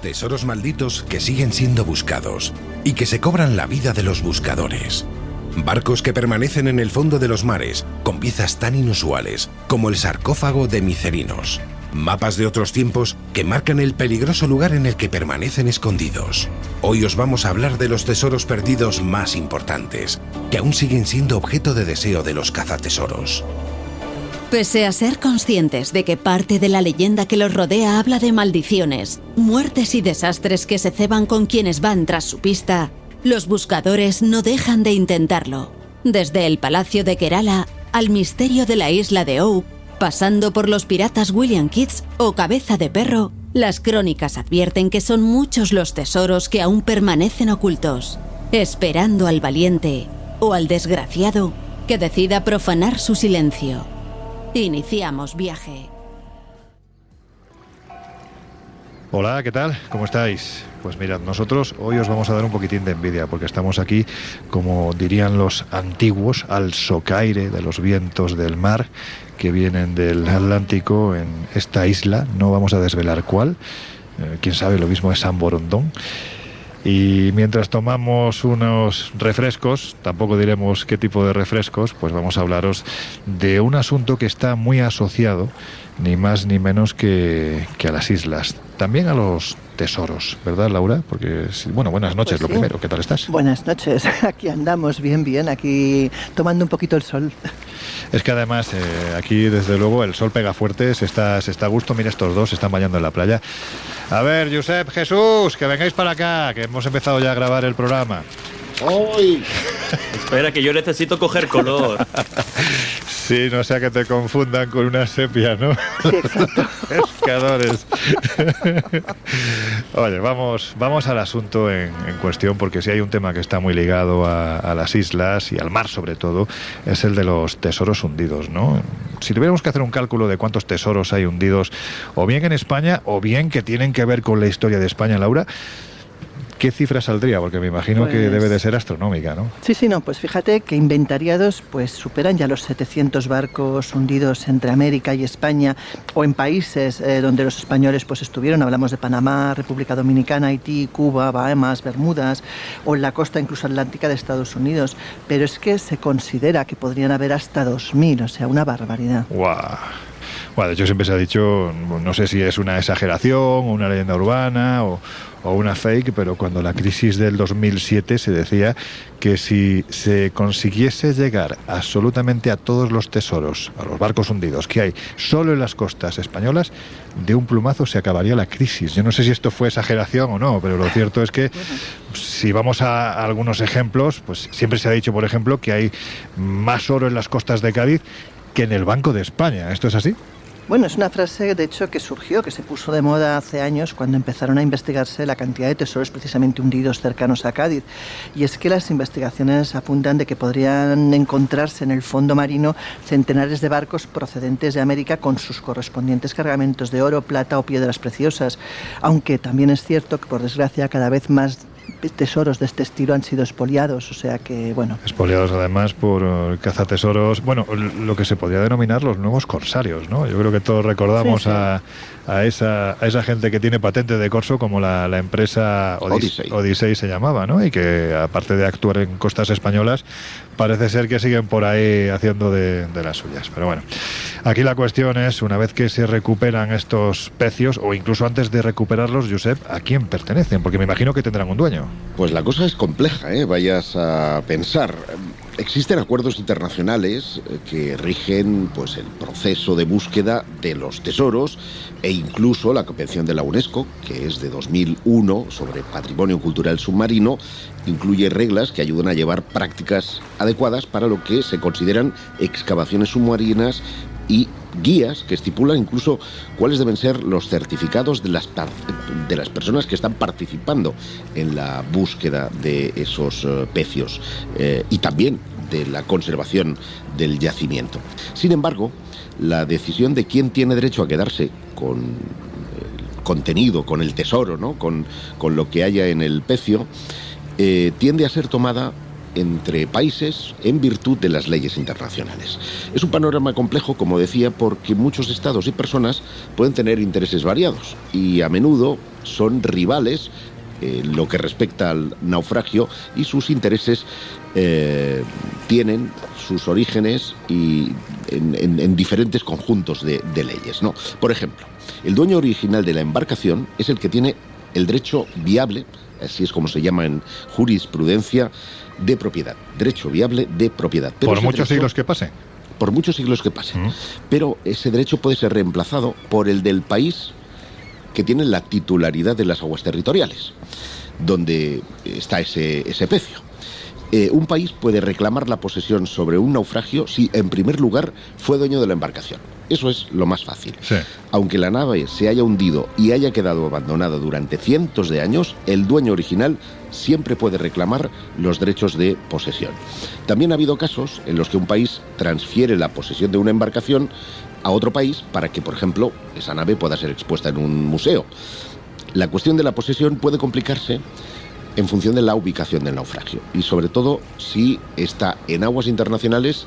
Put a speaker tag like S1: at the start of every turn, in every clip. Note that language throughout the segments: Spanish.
S1: Tesoros malditos que siguen siendo buscados y que se cobran la vida de los buscadores. Barcos que permanecen en el fondo de los mares con piezas tan inusuales como el sarcófago de Micerinos. Mapas de otros tiempos que marcan el peligroso lugar en el que permanecen escondidos. Hoy os vamos a hablar de los tesoros perdidos más importantes, que aún siguen siendo objeto de deseo de los cazatesoros.
S2: Pese a ser conscientes de que parte de la leyenda que los rodea habla de maldiciones, muertes y desastres que se ceban con quienes van tras su pista, los buscadores no dejan de intentarlo. Desde el Palacio de Kerala al misterio de la isla de Oak, pasando por los piratas William Kitts o Cabeza de Perro, las crónicas advierten que son muchos los tesoros que aún permanecen ocultos, esperando al valiente o al desgraciado que decida profanar su silencio. Iniciamos viaje.
S3: Hola, ¿qué tal? ¿Cómo estáis? Pues mirad, nosotros hoy os vamos a dar un poquitín de envidia porque estamos aquí, como dirían los antiguos, al socaire de los vientos del mar que vienen del Atlántico en esta isla. No vamos a desvelar cuál, quién sabe, lo mismo es San Borondón. Y mientras tomamos unos refrescos, tampoco diremos qué tipo de refrescos, pues vamos a hablaros de un asunto que está muy asociado, ni más ni menos que a las islas, también a los tesoros, ¿verdad, Laura? Porque, bueno, buenas noches, pues sí. Lo primero, ¿qué tal estás?
S4: Buenas noches, aquí andamos bien, aquí tomando un poquito el sol.
S3: Es que además aquí desde luego el sol pega fuerte, se está a gusto. Mira, estos dos se están bañando en la playa. A ver, Josep, Jesús, que vengáis para acá, que hemos empezado ya a grabar el programa.
S5: ¡Ay!
S6: Espera, que yo necesito coger color.
S3: Sí, no sea que te confundan con una sepia, ¿no?
S4: Sí, exacto.
S3: Pescadores. Oye, vamos al asunto en cuestión, porque si hay un tema que está muy ligado a las islas y al mar sobre todo, es el de los tesoros hundidos, ¿no? Si tuviéramos que hacer un cálculo de cuántos tesoros hay hundidos, o bien en España, o bien que tienen que ver con la historia de España, Laura, ¿qué cifra saldría? Porque me imagino que debe de ser astronómica, ¿no?
S4: Sí, no, pues fíjate que inventariados pues superan ya los 700 barcos hundidos entre América y España, o en países donde los españoles pues estuvieron. Hablamos de Panamá, República Dominicana, Haití, Cuba, Bahamas, Bermudas, o en la costa incluso atlántica de Estados Unidos. Pero es que se considera que podrían haber hasta 2000, o sea, una barbaridad.
S3: ¡Guau! Bueno, de hecho siempre se ha dicho, no sé si es una exageración, una leyenda urbana o una fake, pero cuando la crisis del 2007 se decía que si se consiguiese llegar absolutamente a todos los tesoros, a los barcos hundidos que hay solo en las costas españolas, de un plumazo se acabaría la crisis. Yo no sé si esto fue exageración o no, pero lo cierto es que si vamos a algunos ejemplos, pues siempre se ha dicho, por ejemplo, que hay más oro en las costas de Cádiz que en el Banco de España. ¿Esto es así?
S4: Bueno, es una frase, de hecho, que surgió, que se puso de moda hace años cuando empezaron a investigarse la cantidad de tesoros precisamente hundidos cercanos a Cádiz. Y es que las investigaciones apuntan de que podrían encontrarse en el fondo marino centenares de barcos procedentes de América con sus correspondientes cargamentos de oro, plata o piedras preciosas. Aunque también es cierto que, por desgracia, cada vez más tesoros de este estilo han sido expoliados, o sea que, bueno...
S3: Expoliados además por cazatesoros, bueno, lo que se podría denominar los nuevos corsarios, ¿no? Yo creo que todos recordamos sí. a esa gente que tiene patente de corso, como la empresa Odyssey se llamaba, ¿no? Y que aparte de actuar en costas españolas, parece ser que siguen por ahí haciendo de las suyas. Pero bueno, aquí la cuestión es, una vez que se recuperan estos pecios, o incluso antes de recuperarlos, Josep, ¿a quién pertenecen? Porque me imagino que tendrán un dueño.
S5: Pues la cosa es compleja, vayas a pensar. Existen acuerdos internacionales que rigen pues el proceso de búsqueda de los tesoros, e incluso la Convención de la UNESCO, que es de 2001 sobre patrimonio cultural submarino, incluye reglas que ayudan a llevar prácticas adecuadas para lo que se consideran excavaciones submarinas y guías que estipulan incluso cuáles deben ser los certificados de las personas que están participando en la búsqueda de esos pecios y también de la conservación del yacimiento. Sin embargo, la decisión de quién tiene derecho a quedarse con el contenido, con el tesoro, ¿no? con lo que haya en el pecio, tiende a ser tomada entre países en virtud de las leyes internacionales. Es un panorama complejo, como decía, porque muchos estados y personas pueden tener intereses variados y a menudo son rivales lo que respecta al naufragio, y sus intereses tienen sus orígenes en diferentes conjuntos de leyes, ¿no? Por ejemplo, el dueño original de la embarcación es el que tiene el derecho viable, así es como se llama en jurisprudencia, de propiedad. Derecho viable de propiedad.
S3: Pero por muchos siglos que pase.
S5: Por muchos siglos que pasen. Pero ese derecho puede ser reemplazado por el del país que tiene la titularidad de las aguas territoriales, donde está ese pecio. Un país puede reclamar la posesión sobre un naufragio si, en primer lugar, fue dueño de la embarcación. Eso es lo más fácil. Sí. Aunque la nave se haya hundido y haya quedado abandonada durante cientos de años, el dueño original siempre puede reclamar los derechos de posesión. También ha habido casos en los que un país transfiere la posesión de una embarcación a otro país para que, por ejemplo, esa nave pueda ser expuesta en un museo. La cuestión de la posesión puede complicarse en función de la ubicación del naufragio y, sobre todo, si está en aguas internacionales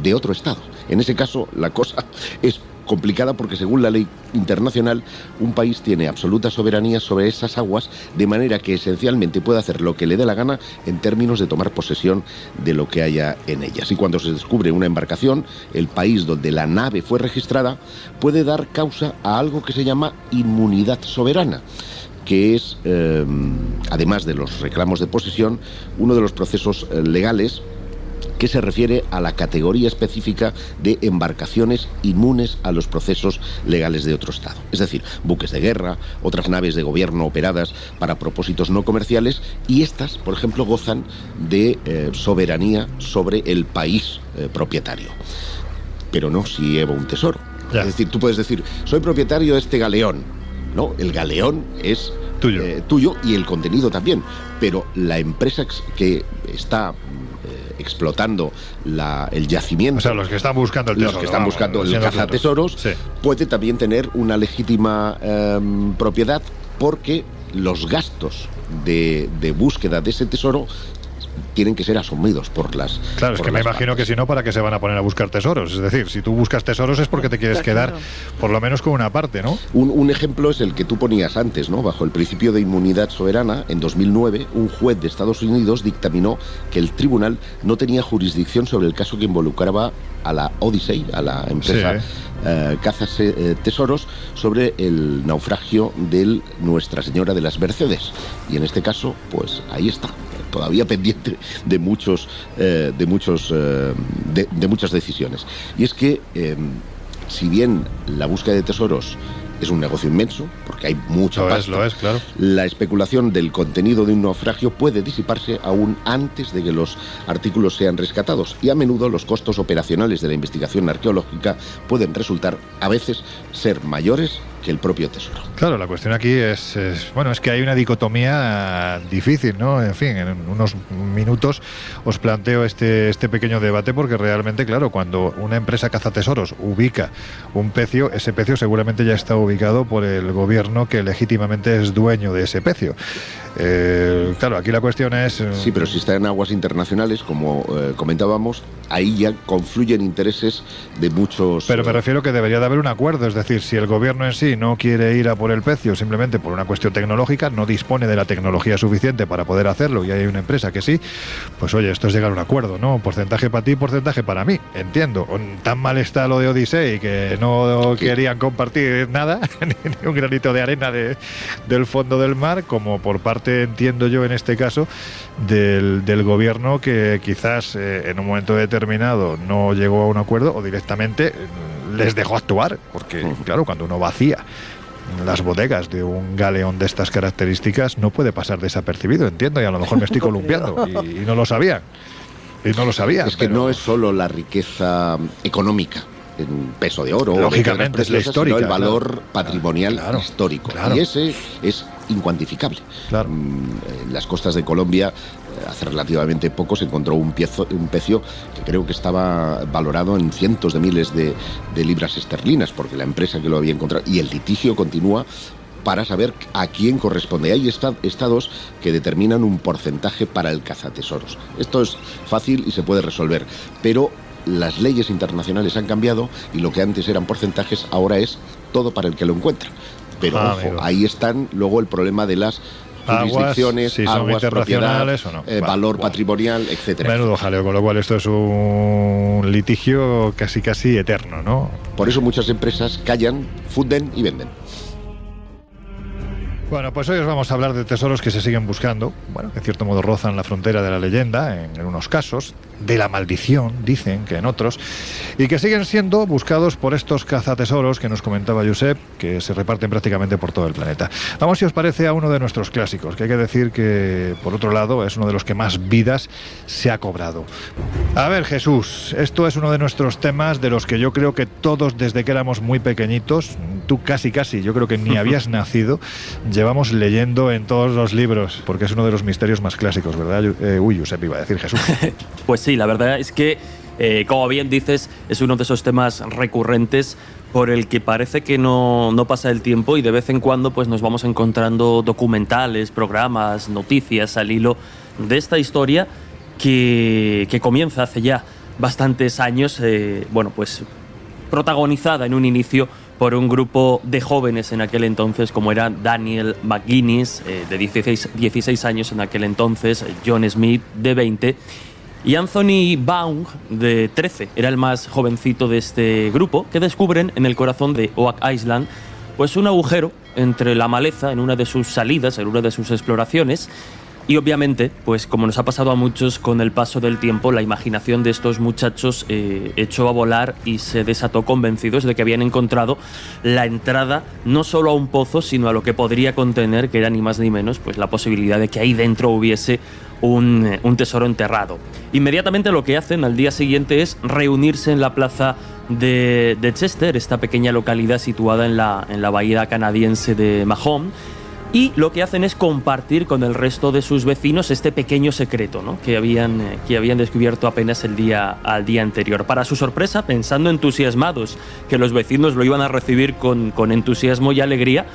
S5: de otro estado. En ese caso, la cosa es complicada porque, según la ley internacional, un país tiene absoluta soberanía sobre esas aguas, de manera que esencialmente puede hacer lo que le dé la gana en términos de tomar posesión de lo que haya en ellas. Y cuando se descubre una embarcación, el país donde la nave fue registrada puede dar causa a algo que se llama inmunidad soberana, que es, además de los reclamos de posesión, uno de los procesos legales que se refiere a la categoría específica de embarcaciones inmunes a los procesos legales de otro Estado. Es decir, buques de guerra, otras naves de gobierno operadas para propósitos no comerciales, y estas, por ejemplo, gozan de soberanía sobre el país propietario. Pero no si lleva un tesoro. Ya. Es decir, tú puedes decir, soy propietario de este galeón. No, el galeón es tuyo y el contenido también. Pero la empresa que está explotando el yacimiento,
S3: o sea, los que están buscando el tesoro,
S5: los que están buscando el cazatesoros, sí, puede también tener una legítima propiedad, porque los gastos de búsqueda de ese tesoro tienen que ser asumidos por las...
S3: Claro, es que me imagino que si no, ¿para qué se van a poner a buscar tesoros? Es decir, si tú buscas tesoros es porque te quieres quedar por lo menos con una parte, ¿no?
S5: Un ejemplo es el que tú ponías antes, ¿no? Bajo el principio de inmunidad soberana, en 2009, un juez de Estados Unidos dictaminó que el tribunal no tenía jurisdicción sobre el caso que involucraba a la Odyssey, a la empresa Cazas Tesoros, sobre el naufragio de Nuestra Señora de las Mercedes. Y en este caso, pues ahí está, todavía pendiente de muchas decisiones. Y es que, si bien la búsqueda de tesoros es un negocio inmenso, porque hay mucha pasta,
S3: lo es, claro,
S5: la especulación del contenido de un naufragio puede disiparse aún antes de que los artículos sean rescatados, y a menudo los costos operacionales de la investigación arqueológica pueden resultar, a veces, ser mayores que el propio tesoro.
S3: Claro, la cuestión aquí es que hay una dicotomía difícil, ¿no? En fin, en unos minutos os planteo este pequeño debate, porque realmente, claro, cuando una empresa cazatesoros ubica un pecio, ese pecio seguramente ya está ubicado por el gobierno que legítimamente es dueño de ese pecio. Claro, aquí la cuestión es...
S5: Sí, pero si está en aguas internacionales, como comentábamos, ahí ya confluyen intereses de muchos...
S3: Pero me refiero que debería de haber un acuerdo, es decir, si el gobierno en sí no quiere ir a por el pecio simplemente por una cuestión tecnológica, no dispone de la tecnología suficiente para poder hacerlo, y hay una empresa que sí, pues oye, esto es llegar a un acuerdo, ¿no? Porcentaje para ti, porcentaje para mí. Entiendo, tan mal está lo de Odyssey que no querían compartir nada, ni un granito de arena del fondo del mar, como por parte, entiendo yo en este caso, del gobierno, que quizás en un momento determinado no llegó a un acuerdo o directamente les dejó actuar, porque claro, cuando uno vacía las bodegas de un galeón de estas características no puede pasar desapercibido, entiendo, y a lo mejor me estoy columpiando y no lo sabía.
S5: Es que no es solo la riqueza económica en peso de oro,
S3: lógicamente es la histórica,
S5: sino el valor patrimonial histórico, y ese es incuantificable.
S3: Claro.
S5: En las costas de Colombia, hace relativamente poco, se encontró un pecio que creo que estaba valorado en cientos de miles de libras esterlinas, porque la empresa que lo había encontrado, y el litigio continúa para saber a quién corresponde. Hay estados que determinan un porcentaje para el cazatesoros. Esto es fácil y se puede resolver, pero las leyes internacionales han cambiado, y lo que antes eran porcentajes ahora es todo para el que lo encuentra. pero ojo,
S3: amigo,
S5: ahí están luego el problema de las jurisdicciones,
S3: si son
S5: aguas,
S3: internacionales
S5: propiedad,
S3: o no.
S5: valor patrimonial, etcétera.
S3: Menudo jaleo, con lo cual esto es un litigio casi eterno, ¿no?
S5: Por eso muchas empresas callan, funden y venden.
S3: Bueno, pues hoy os vamos a hablar de tesoros que se siguen buscando, bueno, que en cierto modo rozan la frontera de la leyenda, en unos casos, de la maldición, dicen que en otros, y que siguen siendo buscados por estos cazatesoros que nos comentaba Josep, que se reparten prácticamente por todo el planeta. Vamos, si os parece, a uno de nuestros clásicos, que hay que decir que, por otro lado, es uno de los que más vidas se ha cobrado. A ver, Jesús, esto es uno de nuestros temas de los que yo creo que todos, desde que éramos muy pequeñitos, tú casi, yo creo que ni habías nacido, llevamos leyendo en todos los libros, porque es uno de los misterios más clásicos, ¿verdad? Josep, iba a decir Jesús.
S6: Pues sí, la verdad es que, como bien dices, es uno de esos temas recurrentes por el que parece que no pasa el tiempo y de vez en cuando pues nos vamos encontrando documentales, programas, noticias al hilo de esta historia que comienza hace ya bastantes años, pues protagonizada en un inicio por un grupo de jóvenes en aquel entonces, como era Daniel McGuinness, de 16 años en aquel entonces, John Smith, de 20, y Anthony Baum, de 13, era el más jovencito de este grupo, que descubren en el corazón de Oak Island pues un agujero entre la maleza en una de sus salidas, en una de sus exploraciones. Y obviamente, pues como nos ha pasado a muchos con el paso del tiempo, la imaginación de estos muchachos echó a volar y se desató convencidos de que habían encontrado la entrada no solo a un pozo, sino a lo que podría contener, que era ni más ni menos, pues la posibilidad de que ahí dentro hubiese un tesoro enterrado. Inmediatamente lo que hacen al día siguiente es reunirse en la plaza de Chester, esta pequeña localidad situada en la bahía canadiense de Mahon. Y lo que hacen es compartir con el resto de sus vecinos este pequeño secreto, ¿no?, que habían descubierto apenas al día anterior. Para su sorpresa, pensando entusiasmados que los vecinos lo iban a recibir con entusiasmo y alegría,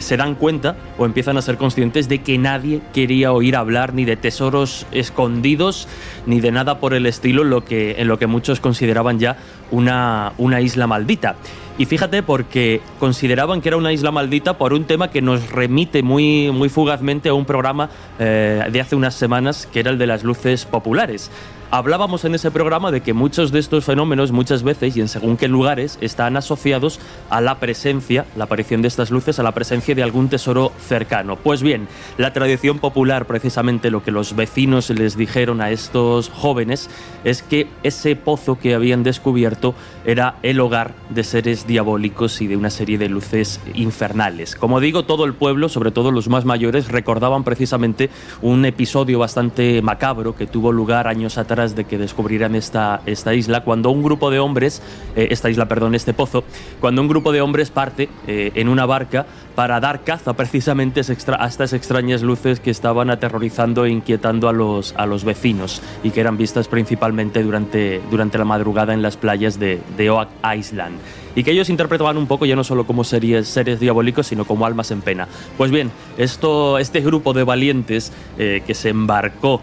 S6: se dan cuenta o empiezan a ser conscientes de que nadie quería oír hablar ni de tesoros escondidos ni de nada por el estilo, en lo que muchos consideraban ya una isla maldita. Y fíjate, porque consideraban que era una isla maldita por un tema que nos remite muy fugazmente a un programa de hace unas semanas, que era el de las luces populares. Hablábamos en ese programa de que muchos de estos fenómenos, muchas veces y en según qué lugares, están asociados a la aparición de estas luces, a la presencia de algún tesoro cercano. Pues bien, la tradición popular, precisamente lo que los vecinos les dijeron a estos jóvenes, es que ese pozo que habían descubierto era el hogar de seres diabólicos y de una serie de luces infernales. Como digo, todo el pueblo, sobre todo los más mayores, recordaban precisamente un episodio bastante macabro que tuvo lugar años atrás de que descubrieran esta isla, cuando un grupo de hombres, este pozo, cuando un grupo de hombres parte en una barca para dar caza precisamente a estas extrañas luces que estaban aterrorizando e inquietando a los vecinos y que eran vistas principalmente durante la madrugada en las playas de Oak Island. Y que ellos interpretaban un poco ya no solo como seres diabólicos, sino como almas en pena. Pues bien, este grupo de valientes que se embarcó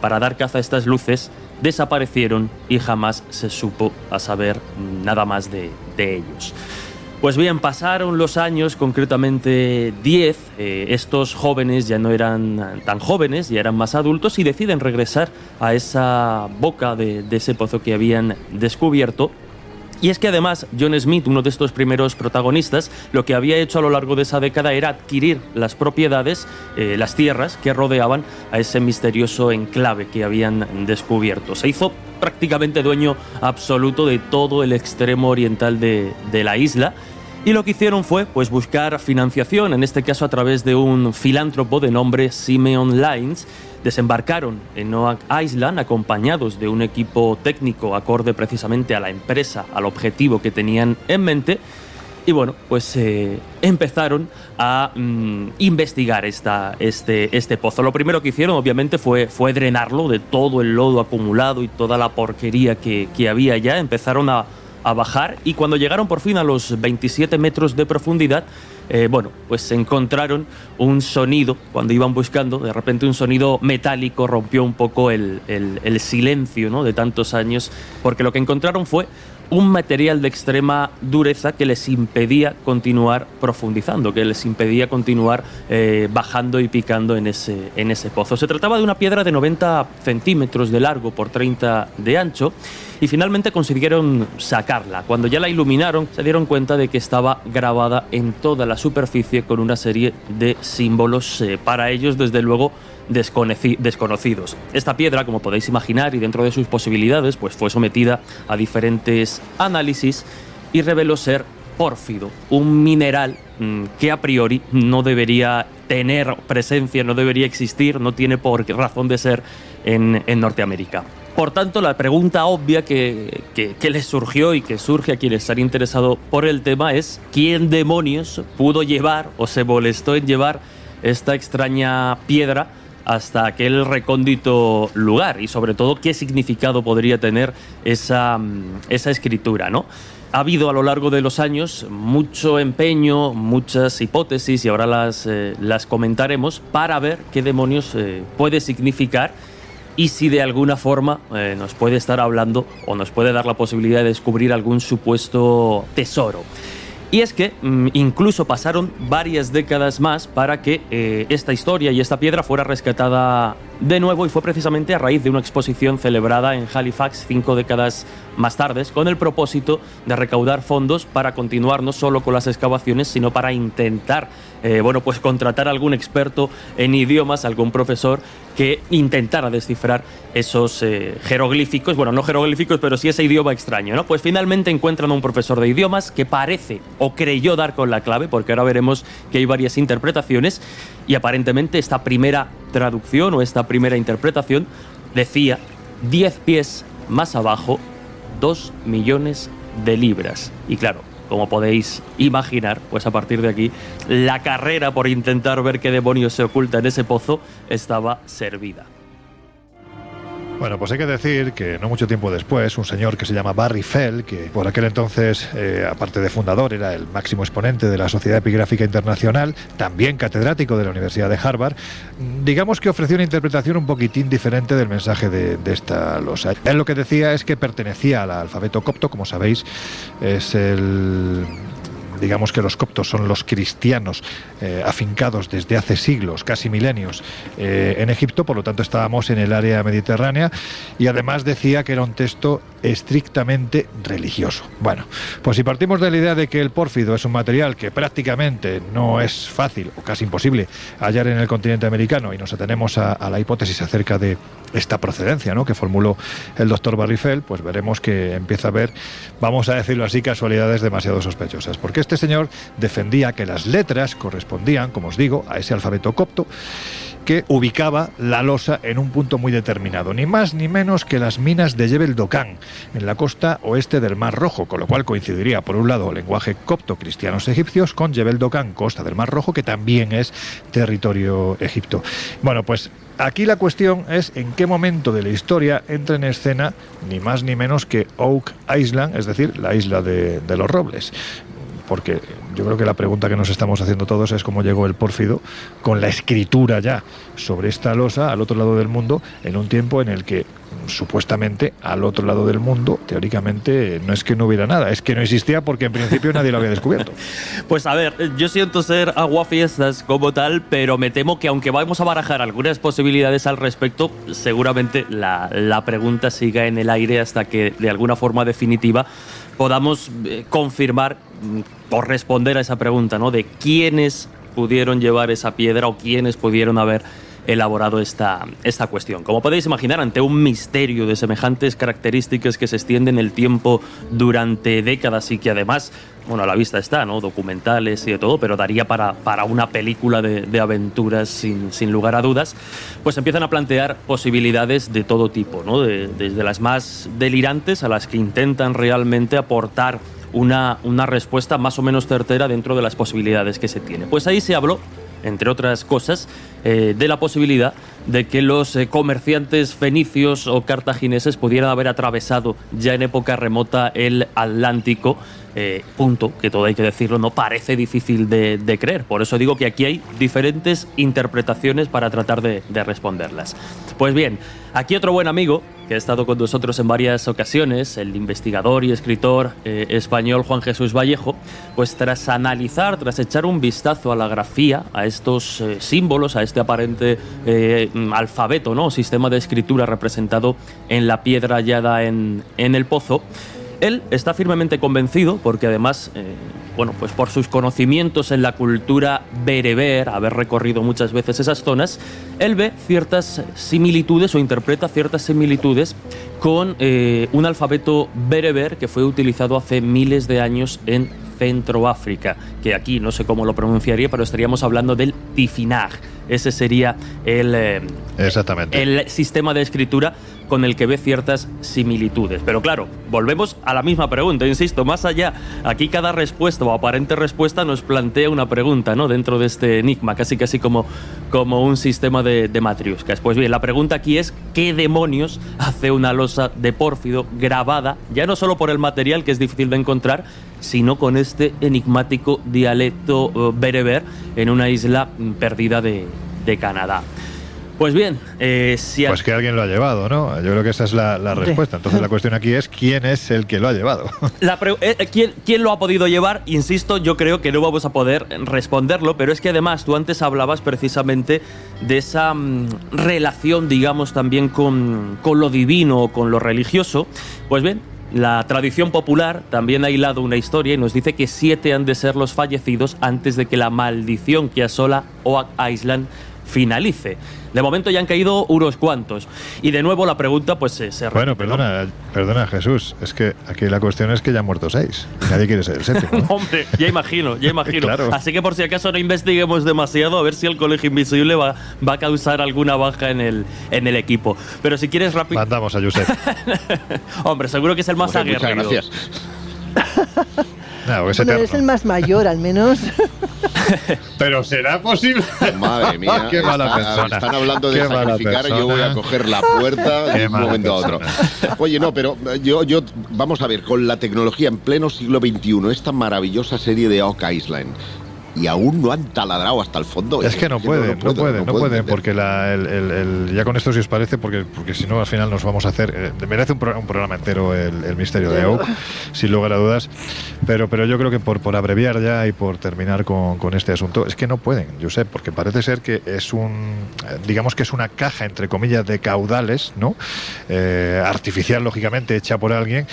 S6: para dar caza a estas luces, desaparecieron y jamás se supo a saber nada más de ellos. Pues bien, pasaron los años, concretamente 10, estos jóvenes ya no eran tan jóvenes, ya eran más adultos y deciden regresar a esa boca de ese pozo que habían descubierto. Y es que además John Smith, uno de estos primeros protagonistas, lo que había hecho a lo largo de esa década era adquirir las propiedades, las tierras que rodeaban a ese misterioso enclave que habían descubierto. Se hizo prácticamente dueño absoluto de todo el extremo oriental de la isla. Y lo que hicieron fue pues buscar financiación, en este caso a través de un filántropo de nombre Simeon Lyons. Desembarcaron en Oak Island acompañados de un equipo técnico acorde precisamente a la empresa, al objetivo que tenían en mente. Y bueno, pues empezaron a investigar este pozo. Lo primero que hicieron, obviamente, fue drenarlo de todo el lodo acumulado y toda la porquería que había ya. Empezaron a bajar y cuando llegaron por fin a los 27 metros de profundidad, pues encontraron un sonido. Cuando iban buscando, de repente un sonido metálico rompió un poco el silencio, ¿no?, de tantos años, porque lo que encontraron fue un material de extrema dureza que les impedía continuar profundizando, que les impedía continuar bajando y picando en ese pozo. Se trataba de una piedra de 90 centímetros de largo por 30 de ancho y finalmente consiguieron sacarla. Cuando ya la iluminaron, se dieron cuenta de que estaba grabada en toda la superficie con una serie de símbolos para ellos, desde luego, desconocidos. Esta piedra, como podéis imaginar, y dentro de sus posibilidades, pues fue sometida a diferentes análisis y reveló ser pórfido, un mineral que a priori no debería tener presencia, no debería existir, no tiene por razón de ser en Norteamérica. Por tanto, la pregunta obvia que les surgió y que surge a quienes están interesados por el tema es ¿quién demonios pudo llevar o se molestó en llevar esta extraña piedra hasta aquel recóndito lugar? Y sobre todo, ¿qué significado podría tener esa escritura, ¿no? Ha habido a lo largo de los años mucho empeño, muchas hipótesis, y ahora las comentaremos, para ver qué demonios puede significar y si de alguna forma nos puede estar hablando o nos puede dar la posibilidad de descubrir algún supuesto tesoro. Y es que incluso pasaron varias décadas más para que esta historia y esta piedra fuera rescatada de nuevo, y fue precisamente a raíz de una exposición celebrada en Halifax 5 décadas más tarde, con el propósito de recaudar fondos para continuar no solo con las excavaciones, sino para intentar pues contratar a algún experto en idiomas, algún profesor que intentara descifrar esos jeroglíficos, bueno, no jeroglíficos, pero sí ese idioma extraño, ¿no? Pues finalmente encuentran a un profesor de idiomas que parece o creyó dar con la clave, porque ahora veremos que hay varias interpretaciones, y aparentemente esta primera traducción o esta primera interpretación decía 10 pies más abajo, 2 millones de libras. Y claro, como podéis imaginar, pues a partir de aquí la carrera por intentar ver qué demonios se oculta en ese pozo estaba servida.
S3: Bueno, pues hay que decir que no mucho tiempo después, un señor que se llama Barry Fell, que por aquel entonces, aparte de fundador, era el máximo exponente de la Sociedad Epigráfica Internacional, también catedrático de la Universidad de Harvard, digamos que ofreció una interpretación un poquitín diferente del mensaje de esta losa. Él lo que decía es que pertenecía al alfabeto copto, como sabéis, es digamos que los coptos son los cristianos afincados desde hace siglos, casi milenios, en Egipto, por lo tanto estábamos en el área mediterránea, y además decía que era un texto estrictamente religioso. Bueno, pues si partimos de la idea de que el pórfido es un material que prácticamente no es fácil o casi imposible hallar en el continente americano, y nos atenemos a la hipótesis acerca de esta procedencia, ¿no?, que formuló el doctor Barry Fell, pues veremos que empieza a haber, vamos a decirlo así, casualidades demasiado sospechosas, porque este señor defendía que las letras correspondían, como os digo, a ese alfabeto copto, que ubicaba la losa en un punto muy determinado, ni más ni menos que las minas de Jebel Dokan, en la costa oeste del Mar Rojo, con lo cual coincidiría, por un lado, el lenguaje copto cristianos egipcios con Jebel Dokan, costa del Mar Rojo, que también es territorio egipto. Bueno, pues aquí la cuestión es en qué momento de la historia entra en escena ni más ni menos que Oak Island, es decir, la isla de los robles. Porque yo creo que la pregunta que nos estamos haciendo todos es cómo llegó el pórfido con la escritura ya sobre esta losa al otro lado del mundo, en un tiempo en el que supuestamente al otro lado del mundo, teóricamente, no es que no hubiera nada, es que no existía, porque en principio nadie lo había descubierto.
S6: Pues a ver, yo siento ser aguafiestas como tal, pero me temo que aunque vamos a barajar algunas posibilidades al respecto, seguramente la pregunta siga en el aire hasta que de alguna forma definitiva podamos confirmar o responder a esa pregunta, ¿no?, de quiénes pudieron llevar esa piedra o quiénes pudieron haber elaborado esta cuestión. Como podéis imaginar, ante un misterio de semejantes características que se extiende en el tiempo durante décadas y que además, bueno, a la vista está, ¿no?, documentales y de todo, pero daría para una película de aventuras sin lugar a dudas, pues empiezan a plantear posibilidades de todo tipo, ¿no?, desde las más delirantes a las que intentan realmente aportar una respuesta más o menos certera dentro de las posibilidades que se tiene. Pues ahí se habló, entre otras cosas, de la posibilidad de que los comerciantes fenicios o cartagineses pudieran haber atravesado ya en época remota el Atlántico, punto que, todo hay que decirlo, no parece difícil de creer. Por eso digo que aquí hay diferentes interpretaciones para tratar de responderlas. Pues bien, aquí otro buen amigo que ha estado con nosotros en varias ocasiones, el investigador y escritor español Juan Jesús Vallejo, pues tras analizar, tras echar un vistazo a la grafía, a estos símbolos, a este aparente alfabeto, ¿no?, sistema de escritura representado en la piedra hallada en el pozo, él está firmemente convencido, porque además, pues por sus conocimientos en la cultura bereber, haber recorrido muchas veces esas zonas, él ve ciertas similitudes o interpreta ciertas similitudes con un alfabeto bereber que fue utilizado hace miles de años en Centroáfrica, que aquí no sé cómo lo pronunciaría, pero estaríamos hablando del tifinagh. Ese sería
S3: exactamente
S6: el sistema de escritura con el que ve ciertas similitudes. Pero claro, volvemos a la misma pregunta, insisto, más allá, aquí cada respuesta o aparente respuesta nos plantea una pregunta, ¿no?, dentro de este enigma, casi como un sistema de matriuscas. Pues bien, la pregunta aquí es, ¿qué demonios hace una losa de pórfido grabada, ya no solo por el material, que es difícil de encontrar, sino con este enigmático dialecto bereber en una isla perdida de Canadá? Pues bien,
S3: pues que alguien lo ha llevado, ¿no? Yo creo que esa es la respuesta. Entonces la cuestión aquí es ¿quién es el que lo ha llevado?
S6: ¿Quién lo ha podido llevar? Insisto, yo creo que no vamos a poder responderlo, pero es que además tú antes hablabas precisamente de esa relación, digamos, también con lo divino o con lo religioso. Pues bien, la tradición popular también ha hilado una historia y nos dice que 7 han de ser los fallecidos antes de que la maldición que asola Oak Island finalice. De momento ya han caído unos cuantos. Y de nuevo la pregunta pues se
S3: Bueno,
S6: repite,
S3: perdona Jesús, es que aquí la cuestión es que ya han muerto 6. Nadie quiere ser el 7º, ¿no?
S6: Hombre, ya imagino.
S3: Claro.
S6: Así que por si acaso no investiguemos demasiado, a ver si el Colegio Invisible va a causar alguna baja en el equipo. Pero si quieres rápido...
S3: Mandamos a Josep.
S6: Hombre, seguro que es el más aguerrido.
S5: Muchas gracias.
S3: No, es
S4: Bueno, es el más mayor, al menos.
S3: Pero ¿será posible?
S5: Madre mía,
S3: Qué mala persona.
S5: Están hablando de
S3: Qué mala
S5: sacrificar,
S3: persona.
S5: yo voy a coger la puerta de un momento a otro. Oye, no, pero yo vamos a ver, con la tecnología en pleno siglo XXI, esta maravillosa serie de Oak Island, y aún no han taladrado hasta el fondo.
S3: Es que no pueden, porque ya con esto, si os parece, porque si no al final nos vamos a hacer... merece un programa entero el misterio de Oak, sin lugar a dudas, pero yo creo que por abreviar ya y por terminar con este asunto, es que no pueden, Josep, porque parece ser que es digamos que es una caja, entre comillas, de caudales, ¿no? Artificial, lógicamente, hecha por alguien,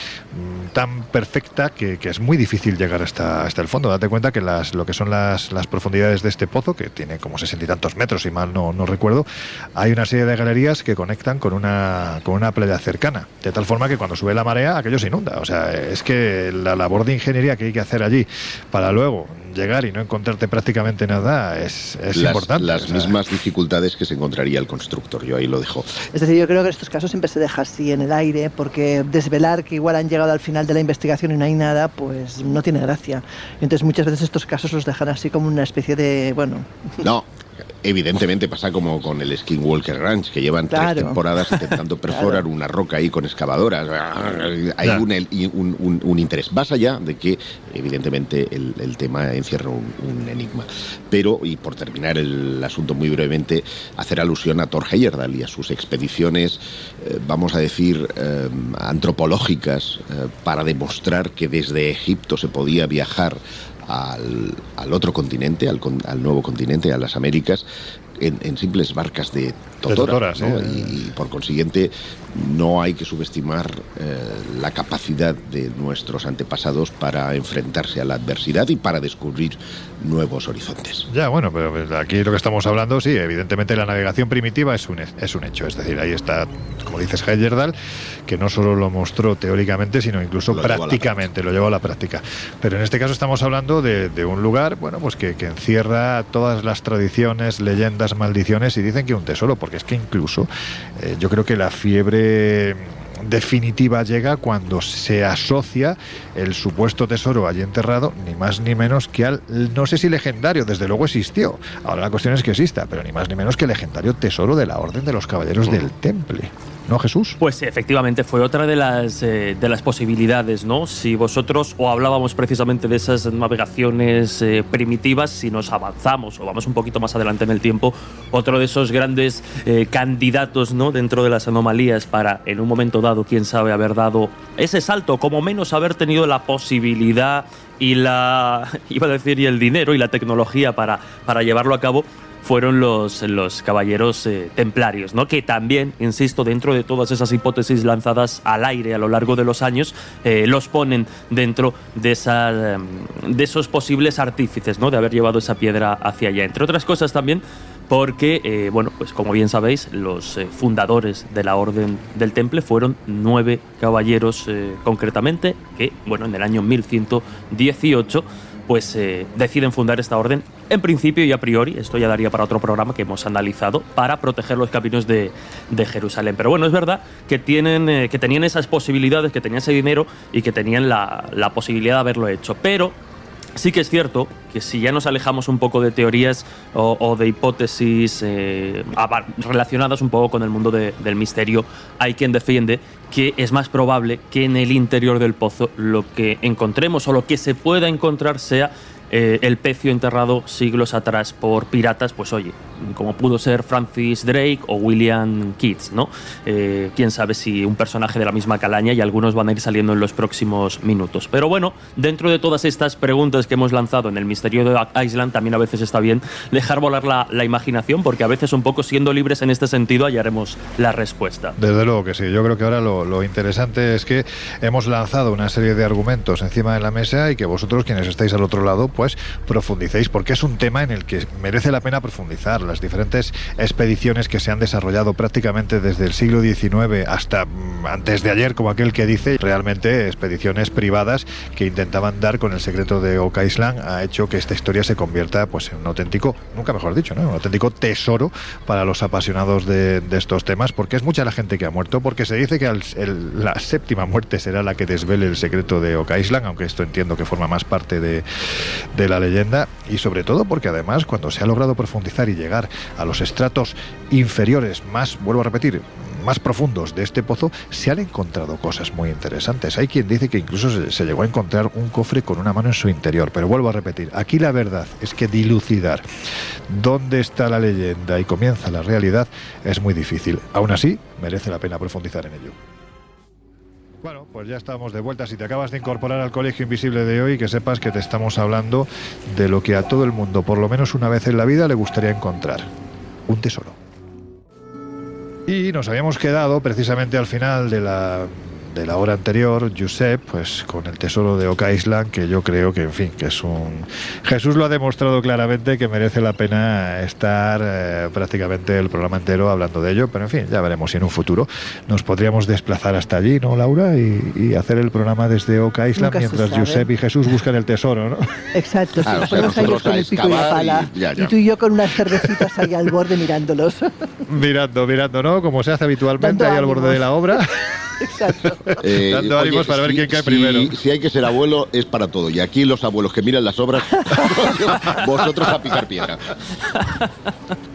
S3: tan perfecta que es muy difícil llegar hasta el fondo. Date cuenta que lo que son las profundidades de este pozo, que tiene como 60 y tantos metros, si mal no recuerdo, hay una serie de galerías que conectan con una playa cercana, de tal forma que cuando sube la marea aquello se inunda. O sea, es que la labor de ingeniería que hay que hacer allí para luego llegar y no encontrarte prácticamente nada es importante.
S5: Las mismas dificultades que se encontraría el constructor, yo ahí lo dejo.
S4: Es decir, yo creo que en estos casos siempre se deja así en el aire, porque desvelar que igual han llegado al final de la investigación y no hay nada, pues no tiene gracia. Entonces muchas veces estos casos los dejan así como una especie de,
S5: No, evidentemente pasa como con el Skinwalker Ranch, que llevan 3 temporadas intentando perforar una roca ahí con excavadoras. Hay un interés. Más allá de que, evidentemente, el tema encierra un enigma. Pero, y por terminar el asunto muy brevemente, hacer alusión a Thor Heyerdahl y a sus expediciones, vamos a decir, antropológicas, para demostrar que desde Egipto se podía viajar al otro continente, al nuevo continente, a las Américas, en simples barcas de totoras, ¿no? Y por consiguiente no hay que subestimar la capacidad de nuestros antepasados para enfrentarse a la adversidad y para descubrir nuevos horizontes.
S3: Ya, bueno, pero aquí lo que estamos hablando, sí, evidentemente la navegación primitiva es un hecho. Es decir, ahí está, como dices, Heyerdahl, que no solo lo mostró teóricamente, sino incluso prácticamente, lo llevó a la práctica. Pero en este caso estamos hablando de un lugar, bueno, pues que encierra todas las tradiciones, leyendas, maldiciones, y dicen que un tesoro, porque es que incluso yo creo que la fiebre definitiva llega cuando se asocia el supuesto tesoro allí enterrado, ni más ni menos que al, no sé si legendario, desde luego existió, ahora la cuestión es que exista, pero ni más ni menos que el legendario tesoro de la Orden de los Caballeros del Temple. ¿no, Jesús?
S6: Pues efectivamente fue otra de las posibilidades, ¿no? Si vosotros, o hablábamos precisamente de esas navegaciones primitivas, si nos avanzamos o vamos un poquito más adelante en el tiempo, otro de esos grandes candidatos, ¿no?, dentro de las anomalías para, en un momento dado, quién sabe, haber dado ese salto, como menos haber tenido la posibilidad y iba a decir, y el dinero y la tecnología para llevarlo a cabo, fueron los caballeros templarios, ¿no? Que también, insisto, dentro de todas esas hipótesis lanzadas al aire a lo largo de los años, los ponen dentro de esos posibles artífices, ¿no?, de haber llevado esa piedra hacia allá. Entre otras cosas también porque, bueno, pues como bien sabéis, los fundadores de la Orden del Temple fueron 9 caballeros concretamente, que, bueno, en el año 1118 pues deciden fundar esta orden, en principio y a priori, esto ya daría para otro programa que hemos analizado, para proteger los caminos de Jerusalén. Pero bueno, es verdad que tenían esas posibilidades, que tenían ese dinero y que tenían la posibilidad de haberlo hecho. Pero sí que es cierto que si ya nos alejamos un poco de teorías o de hipótesis relacionadas un poco con el mundo del misterio, hay quien defiende que es más probable que en el interior del pozo lo que encontremos o lo que se pueda encontrar sea el pecio enterrado siglos atrás por piratas, pues oye, como pudo ser Francis Drake o William Keats, ¿no? Quién sabe si un personaje de la misma calaña, y algunos van a ir saliendo en los próximos minutos. Pero bueno, dentro de todas estas preguntas que hemos lanzado en el misterio de Island, también a veces está bien dejar volar la imaginación, porque a veces un poco siendo libres en este sentido hallaremos la respuesta.
S3: Desde luego que sí. Yo creo que ahora lo interesante es que hemos lanzado una serie de argumentos encima de la mesa y que vosotros, quienes estáis al otro lado, pues profundicéis, porque es un tema en el que merece la pena profundizar. Las diferentes expediciones que se han desarrollado prácticamente desde el siglo XIX hasta antes de ayer, como aquel que dice, realmente expediciones privadas que intentaban dar con el secreto de Oak Island, ha hecho que esta historia se convierta pues en un auténtico, nunca mejor dicho, ¿no?, un auténtico tesoro para los apasionados de estos temas, porque es mucha la gente que ha muerto, porque se dice que la séptima muerte será la que desvele el secreto de Oak Island, aunque esto entiendo que forma más parte de la leyenda, y sobre todo porque además cuando se ha logrado profundizar y llegar a los estratos inferiores, más, vuelvo a repetir, más profundos de este pozo, se han encontrado cosas muy interesantes. Hay quien dice que incluso se llegó a encontrar un cofre con una mano en su interior, pero vuelvo a repetir, aquí la verdad es que dilucidar dónde está la leyenda y comienza la realidad es muy difícil. Aún así, merece la pena profundizar en ello. Bueno, pues ya estamos de vuelta. Si te acabas de incorporar al Colegio Invisible de hoy, que sepas que te estamos hablando de lo que a todo el mundo, por lo menos una vez en la vida, le gustaría encontrar: un tesoro. Y nos habíamos quedado precisamente al final de la hora anterior, Josep, pues con el tesoro de Oak Island, que yo creo que, en fin, que es un... Jesús lo ha demostrado claramente que merece la pena estar prácticamente el programa entero hablando de ello, pero en fin, ya veremos si en un futuro nos podríamos desplazar hasta allí, ¿no, Laura? Y hacer el programa desde Oak Island mientras Josep y Jesús buscan el tesoro, ¿no?
S4: Exacto, sí, podemos ir con el pico y la pala, y tú y yo con unas cervecitas ahí al borde mirándolos.
S3: Mirando, ¿no? Como se hace habitualmente ahí al borde de la obra.
S4: Exacto.
S3: Dando ánimos para ver quién cae primero.
S5: Si hay que ser abuelo, es para todo. Y aquí los abuelos que miran las obras, vosotros a picar piedra.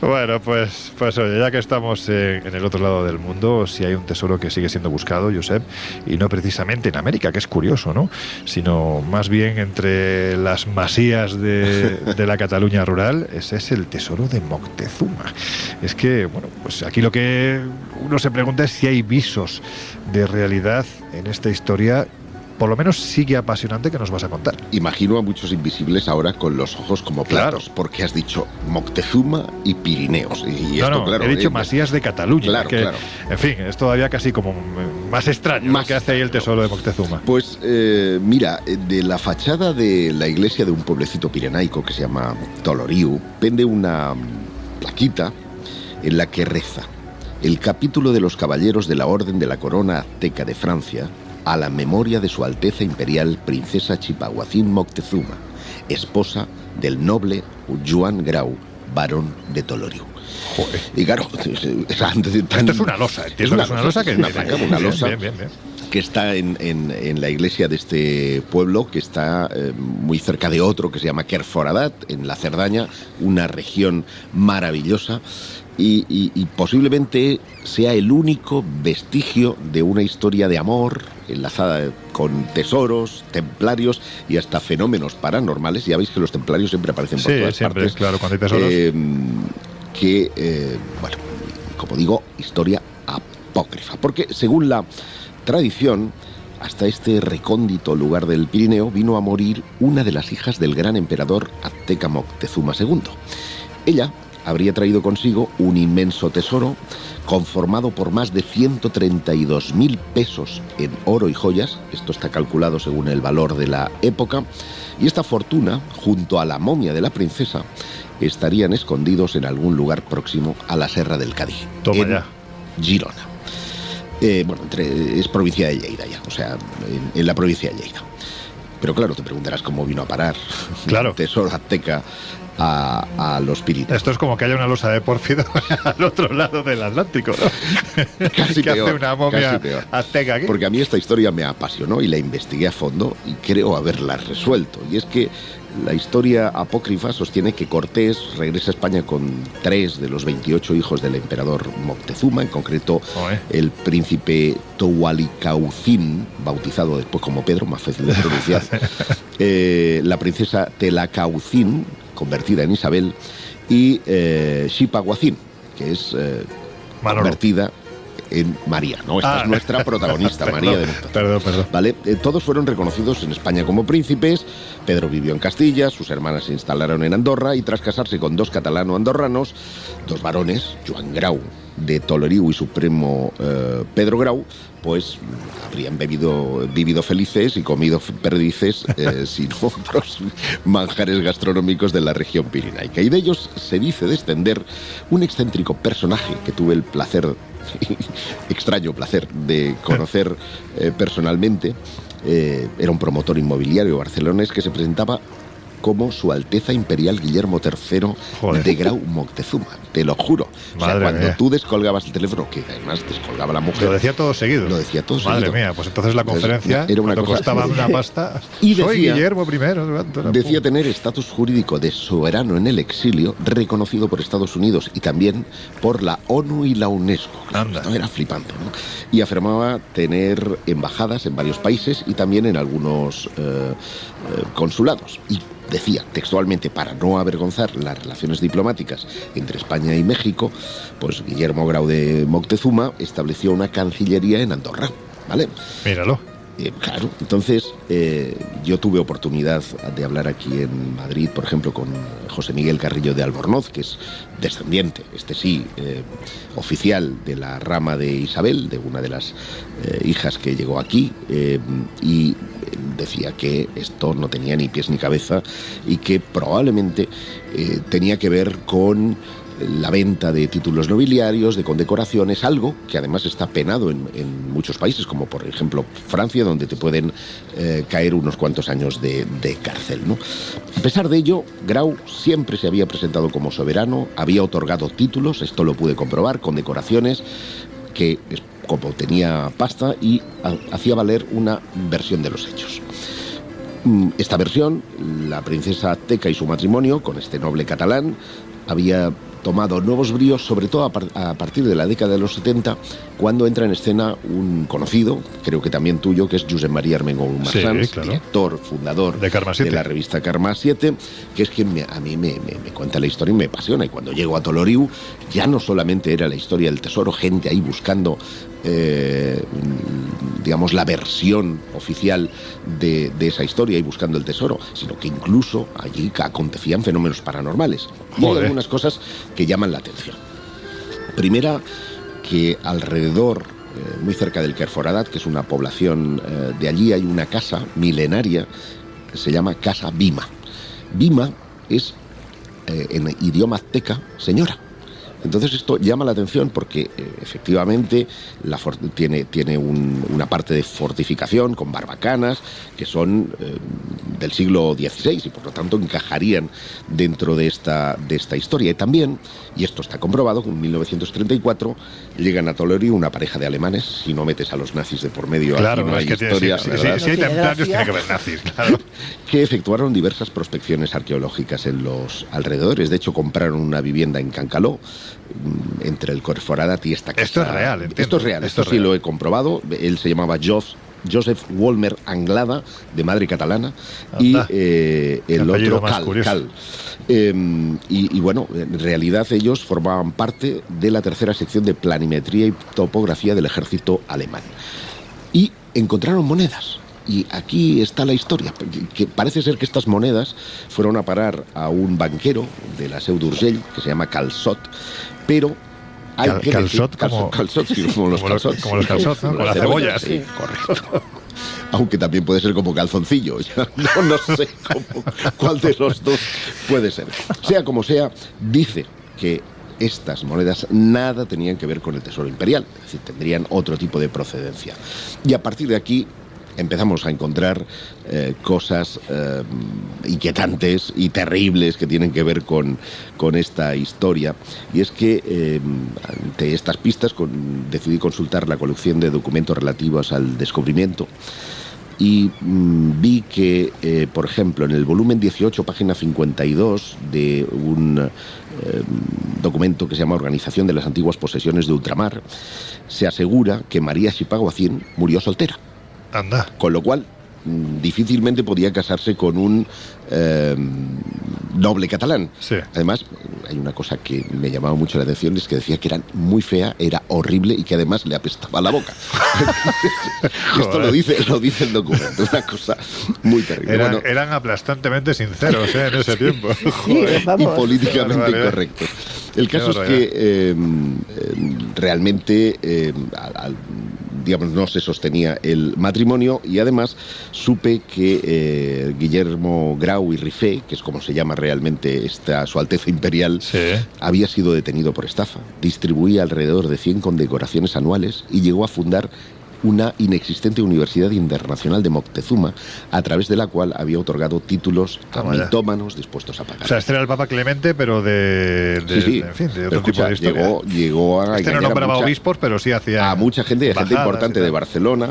S3: Bueno, pues oye, ya que estamos en el otro lado del mundo, si hay un tesoro que sigue siendo buscado, Josep, y no precisamente en América, que es curioso, ¿no?, sino más bien entre las masías de la Cataluña rural, ese es el tesoro de Moctezuma. Es que, bueno, pues aquí lo que uno se pregunta es si hay visos de realidad en esta historia, por lo menos sigue apasionante, que nos vas a contar.
S5: Imagino a muchos invisibles ahora con los ojos como platos, claro, porque has dicho Moctezuma y Pirineos. Y esto, claro,
S3: he dicho masías de Cataluña.
S5: Claro,
S3: que,
S5: claro.
S3: En fin, es todavía casi como más extraño lo que hace ahí el tesoro de Moctezuma.
S5: Pues mira, de la fachada de la iglesia de un pueblecito pirenaico que se llama Toloriu, pende una plaquita en la que reza: el capítulo de los caballeros de la Orden de la Corona Azteca de Francia, a la memoria de su Alteza Imperial Princesa Chipahuacín Moctezuma, esposa del noble Joan Grau, barón de Toloriu.
S3: Joder.
S5: Y claro,
S3: esto es una losa, entiendo que es una losa que...
S5: Una losa.
S3: Bien.
S5: que está en la iglesia de este pueblo, que está muy cerca de otro que se llama Querforadat, en la Cerdaña, una región maravillosa. Y posiblemente sea el único vestigio de una historia de amor enlazada con tesoros, templarios y hasta fenómenos paranormales. Ya veis que los templarios siempre aparecen por todas partes.
S3: Claro, cuando hay tesoros.
S5: Bueno, como digo, historia apócrifa. Porque según la tradición, hasta este recóndito lugar del Pirineo vino a morir una de las hijas del gran emperador Azteca Moctezuma II. Ella habría traído consigo un inmenso tesoro conformado por más de 132.000 pesos en oro y joyas. Esto está calculado según el valor de la época. Y esta fortuna, junto a la momia de la princesa, estarían escondidos en algún lugar próximo a la Serra del Cadí, en Girona. Es provincia de Lleida ya, o sea, en la provincia de Lleida. Pero claro, te preguntarás cómo vino a parar el tesoro azteca a los Pirineos.
S3: Esto es como que haya una losa de pórfido al otro lado del Atlántico, ¿no?
S5: Casi
S3: que
S5: peor,
S3: hace una momia azteca aquí.
S5: Porque a mí esta historia me apasionó y la investigué a fondo y creo haberla resuelto. Y es que la historia apócrifa sostiene que Cortés regresa a España con 3 de los 28 hijos del emperador Moctezuma, en concreto el príncipe Toualicaucín, bautizado después como Pedro, más fácil de pronunciar, la princesa Telacaucín, convertida en Isabel, y Xipahuacín, que es convertida en María, ¿no? Esta es nuestra protagonista, María de Moctezuma.
S3: Perdón.
S5: ¿Vale? Todos fueron reconocidos en España como príncipes. Pedro vivió en Castilla, sus hermanas se instalaron en Andorra y tras casarse con 2 catalano-andorranos, 2 varones, Joan Grau de Toloriu y su primo Pedro Grau, pues habrían vivido felices y comido perdices sin otros manjares gastronómicos de la región pirenaica. Y de ellos se dice descender un excéntrico personaje que tuve el extraño placer de conocer personalmente. Era un promotor inmobiliario barcelonés que se presentaba como Su Alteza Imperial Guillermo III de Grau Moctezuma, te lo juro. Cuando tú descolgabas el teléfono, que además descolgaba la mujer...
S3: Lo decía todo seguido.
S5: Madre
S3: mía, pues entonces la conferencia
S5: era una cosa,
S3: costaba una pasta.
S5: Y
S3: soy Guillermo I.
S5: Decía tener estatus jurídico de soberano en el exilio, reconocido por Estados Unidos y también por la ONU y la UNESCO. Esto era flipante, ¿no? Y afirmaba tener embajadas en varios países y también en algunos consulados. Y decía textualmente, para no avergonzar las relaciones diplomáticas entre España y México, pues Guillermo Grau de Moctezuma estableció una cancillería en Andorra, ¿vale?
S3: Míralo.
S5: Claro, entonces yo tuve oportunidad de hablar aquí en Madrid, por ejemplo, con José Miguel Carrillo de Albornoz, que es descendiente, oficial de la rama de Isabel, de una de las hijas que llegó aquí, y decía que esto no tenía ni pies ni cabeza y que probablemente tenía que ver con la venta de títulos nobiliarios, de condecoraciones, algo que además está penado en muchos países, como por ejemplo Francia, donde te pueden caer unos cuantos años de cárcel, ¿no? A pesar de ello, Grau siempre se había presentado como soberano, había otorgado títulos, esto lo pude comprobar, condecoraciones, que como tenía pasta, y hacía valer una versión de los hechos. Esta versión, la princesa azteca y su matrimonio con este noble catalán, había tomado nuevos bríos, sobre todo a partir de la década de los 70, cuando entra en escena un conocido, creo que también tuyo, que es Josep María Armengol Marsans, director, fundador de la revista Karma 7, que es quien a mí me cuenta la historia y me apasiona. Y cuando llego a Toloriu, ya no solamente era la historia del tesoro, gente ahí buscando digamos, la versión oficial de esa historia y buscando el tesoro, sino que incluso allí acontecían fenómenos paranormales. Y hay algunas cosas que llaman la atención. Primera, que alrededor, muy cerca del Querforadat, que es una población de allí, hay una casa milenaria que se llama Casa Bima. Bima es, en idioma azteca, señora. Entonces esto llama la atención porque efectivamente tiene una parte de fortificación con barbacanas que son del siglo XVI y por lo tanto encajarían dentro de esta historia. Y también, y esto está comprobado, en 1934 llegan a Tolori una pareja de alemanes, si no metes a los nazis de por medio,
S3: claro,
S5: aquí no hay historia,
S3: si hay templarios tiene que haber nazis, claro.
S5: Que efectuaron diversas prospecciones arqueológicas en los alrededores. De hecho, compraron una vivienda en Cancaló, entre el Corforadat y esta casa.
S3: Esto es real, entiendo.
S5: Esto es real, esto sí lo he comprobado. Él se llamaba Joseph Wolmer Anglada, de madre catalana, y el otro Cal. Y bueno, en realidad ellos formaban parte de la tercera sección de planimetría y topografía del ejército alemán. Y encontraron monedas. Y aquí está la historia, que parece ser que estas monedas fueron a parar a un banquero de la Seu d'Urgell, que se llama Calçot, pero hay que
S3: Calçot,
S5: como los calçots,
S3: ¿no? Con las cebollas.
S5: Sí, correcto. Aunque también puede ser como calzoncillo, ya no sé cuál de los dos puede ser. Sea como sea, dice que estas monedas nada tenían que ver con el tesoro imperial, es decir, tendrían otro tipo de procedencia. Y a partir de aquí empezamos a encontrar cosas inquietantes y terribles que tienen que ver con esta historia. Y es que ante estas pistas decidí consultar la colección de documentos relativos al descubrimiento y vi que, por ejemplo, en el volumen 18, página 52 de un documento que se llama Organización de las Antiguas Posesiones de Ultramar, se asegura que María Xipaguacín murió soltera.
S3: Anda.
S5: Con lo cual, difícilmente podía casarse con un noble catalán.
S3: Sí.
S5: Además, hay una cosa que me llamaba mucho la atención, es que decía que era muy fea, era horrible y que además le apestaba la boca. Esto lo dice el documento, una cosa muy terrible.
S3: Eran aplastantemente sinceros en ese tiempo.
S4: Sí,
S5: y políticamente incorrectos. El caso es que realmente digamos, no se sostenía el matrimonio y además supe que Guillermo Grau y Rifé, que es como se llama realmente Su Alteza Imperial,
S3: sí,
S5: había sido detenido por estafa. Distribuía alrededor de 100 condecoraciones anuales y llegó a fundar una inexistente Universidad Internacional de Moctezuma, a través de la cual había otorgado títulos a mitómanos dispuestos a pagar.
S3: O sea, este era el Papa Clemente, pero
S5: sí.
S3: En fin, de otro tipo de historia.
S5: Llegó a
S3: no nombraba obispos, pero sí hacía
S5: a mucha gente importante de Barcelona.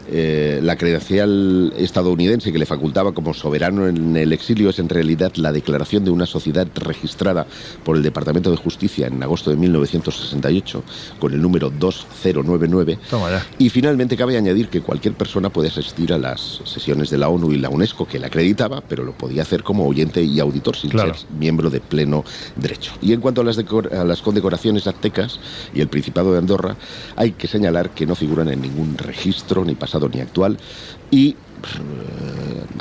S5: La credencial estadounidense que le facultaba como soberano en el exilio es en realidad la declaración de una sociedad registrada por el Departamento de Justicia en agosto de 1968 con el número 2099.
S3: Toma ya.
S5: Y finalmente cabe añadir que cualquier persona puede asistir a las sesiones de la ONU y la UNESCO que la acreditaba, pero lo podía hacer como oyente y auditor sin ser miembro de pleno derecho. Y en cuanto a las condecoraciones aztecas y el Principado de Andorra, hay que señalar que no figuran en ningún registro ni pasado ni actual, y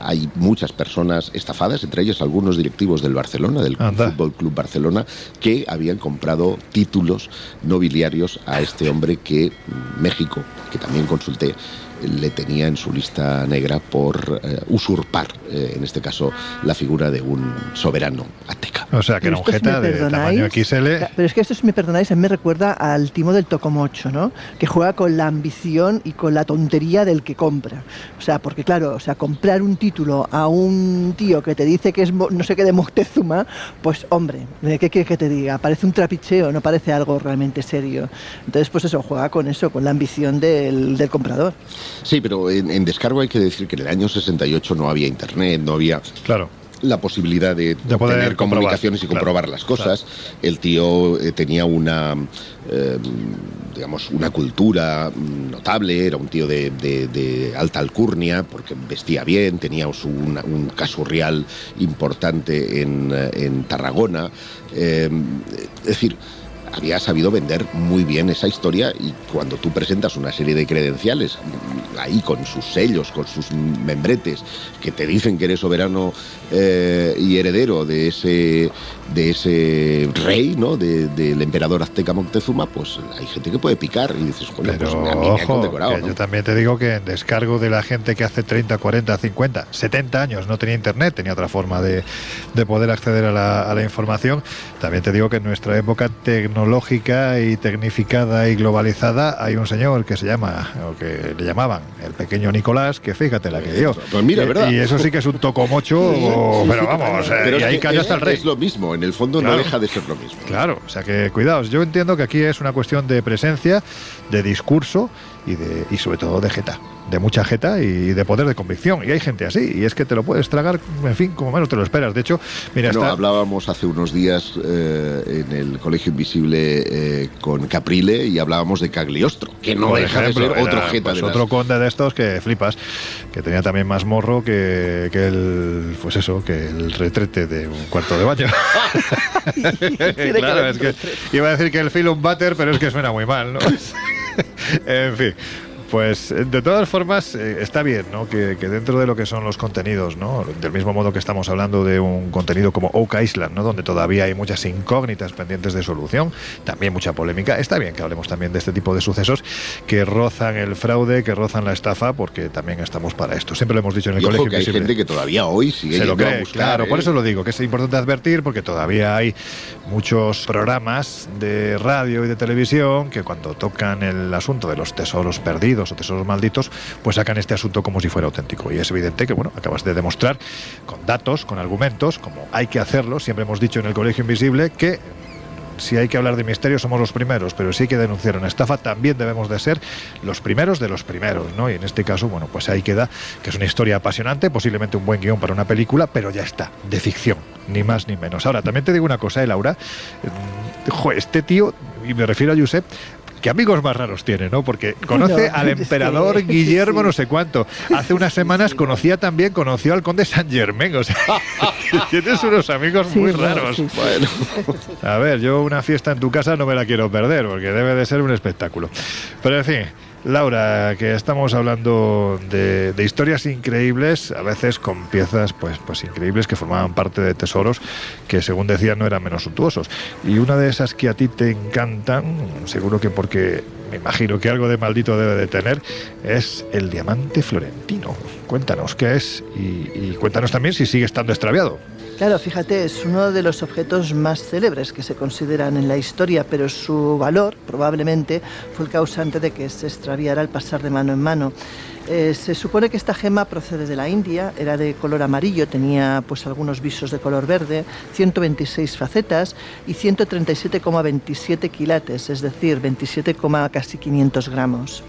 S5: hay muchas personas estafadas, entre ellos algunos directivos del Barcelona, del Fútbol Club Barcelona, que habían comprado títulos nobiliarios a este hombre que México, que también consulté, le tenía en su lista negra por usurpar, en este caso, la figura de un soberano azteca.
S3: O sea, que era un jeta de tamaño XL.
S4: Pero es que esto, si me perdonáis, a mí me recuerda al timo del Tocomocho, ¿no? Que juega con la ambición y con la tontería del que compra. O sea, porque claro, o sea, comprar un título a un tío que te dice que es no sé qué de Moctezuma, pues hombre, ¿qué quieres que te diga? Parece un trapicheo, no parece algo realmente serio. Entonces, pues eso, juega con eso, con la ambición del comprador.
S5: Sí, pero en descargo hay que decir que en el año 68 no había internet, no había la posibilidad de tener comunicaciones y comprobar las cosas. Claro. El tío tenía una cultura notable, era un tío de alta alcurnia, porque vestía bien, tenía un casurrial importante en Tarragona. Es decir, había sabido vender muy bien esa historia, y cuando tú presentas una serie de credenciales ahí con sus sellos, con sus membretes, que te dicen que eres soberano y heredero de ese rey, ¿no? Del emperador azteca Moctezuma, pues hay gente que puede picar y dices, bueno,
S3: pero,
S5: pues a mí me ha condecorado, ¿no?
S3: Yo también te digo que en descargo de la gente que hace 30, 40, 50, 70 años no tenía internet, tenía otra forma de poder acceder a la información, también te digo que en nuestra época tecnológica y tecnificada y globalizada, hay un señor que se llama, o que le llamaban, el pequeño Nicolás, que fíjate la que dio.
S5: Pues mira, ¿verdad?
S3: Y eso sí que es un tocomocho, pero vamos,
S5: pero
S3: y ahí cayó hasta el rey.
S5: Es lo mismo, en el fondo
S3: Claro.
S5: no deja de ser lo mismo.
S3: Claro, o sea que cuidaos. Yo entiendo que aquí es una cuestión de presencia, de discurso y sobre todo de jeta. De mucha jeta y de poder de convicción. Y hay gente así, y es que te lo puedes tragar, en fin, como menos te lo esperas. De hecho, mira,
S5: hablábamos hace unos días en el Colegio Invisible con Caprile y hablábamos de Cagliostro, que no
S3: por
S5: deja
S3: ejemplo,
S5: de ser otro
S3: era,
S5: jeta
S3: pues,
S5: de
S3: otro conde de estos que flipas, que tenía también más morro que el, pues eso, que el retrete de un cuarto de baño. Claro, es que iba a decir que el Filum Butter, pero es que suena muy mal, ¿no? En fin. Pues de todas formas está bien, ¿no? Que dentro de lo que son los contenidos, ¿no? Del mismo modo que estamos hablando de un contenido como Oak Island, ¿no? Donde todavía hay muchas incógnitas pendientes de solución, también mucha polémica. Está bien que hablemos también de este tipo de sucesos que rozan el fraude, que rozan la estafa, porque también estamos para esto. Siempre lo hemos dicho en el
S5: Colegio
S3: Colegio
S5: Invisible. Hay gente que todavía hoy sigue
S3: se lo
S5: yendo a
S3: cree,
S5: buscar.
S3: claro, por eso lo digo, que es importante advertir, porque todavía hay muchos programas de radio y de televisión que cuando tocan el asunto de los tesoros perdidos o tesoros malditos, pues sacan este asunto como si fuera auténtico. Y es evidente que, bueno, acabas de demostrar con datos, con argumentos, como hay que hacerlo. Siempre hemos dicho en el Colegio Invisible que si hay que hablar de misterio somos los primeros, pero si hay que denunciar una estafa también debemos de ser los primeros de los primeros, ¿no? Y en este caso, bueno, pues ahí queda, que es una historia apasionante, posiblemente un buen guión para una película, pero ya está, de ficción, ni más ni menos. Ahora, también te digo una cosa, Laura, este tío, y me refiero a Josep, ¿qué amigos más raros tiene, no? Porque conoce al emperador Guillermo no sé cuánto. Hace unas semanas conoció al conde Saint Germain. O sea, tienes unos amigos muy raros. Bueno, a ver, yo una fiesta en tu casa no me la quiero perder, porque debe de ser un espectáculo. Pero en fin, Laura, que estamos hablando de historias increíbles, a veces con piezas pues increíbles que formaban parte de tesoros que, según decían, no eran menos suntuosos. Y una de esas que a ti te encantan, seguro que porque me imagino que algo de maldito debe de tener, es el diamante florentino. Cuéntanos qué es y cuéntanos también si sigue estando extraviado.
S4: Claro, fíjate, es uno de los objetos más célebres que se consideran en la historia, pero su valor probablemente fue el causante de que se extraviara al pasar de mano en mano. Se supone que esta gema procede de la India, era de color amarillo, tenía pues algunos visos de color verde, 126 facetas y 137,27 quilates, es decir, 27, casi 500 gramos.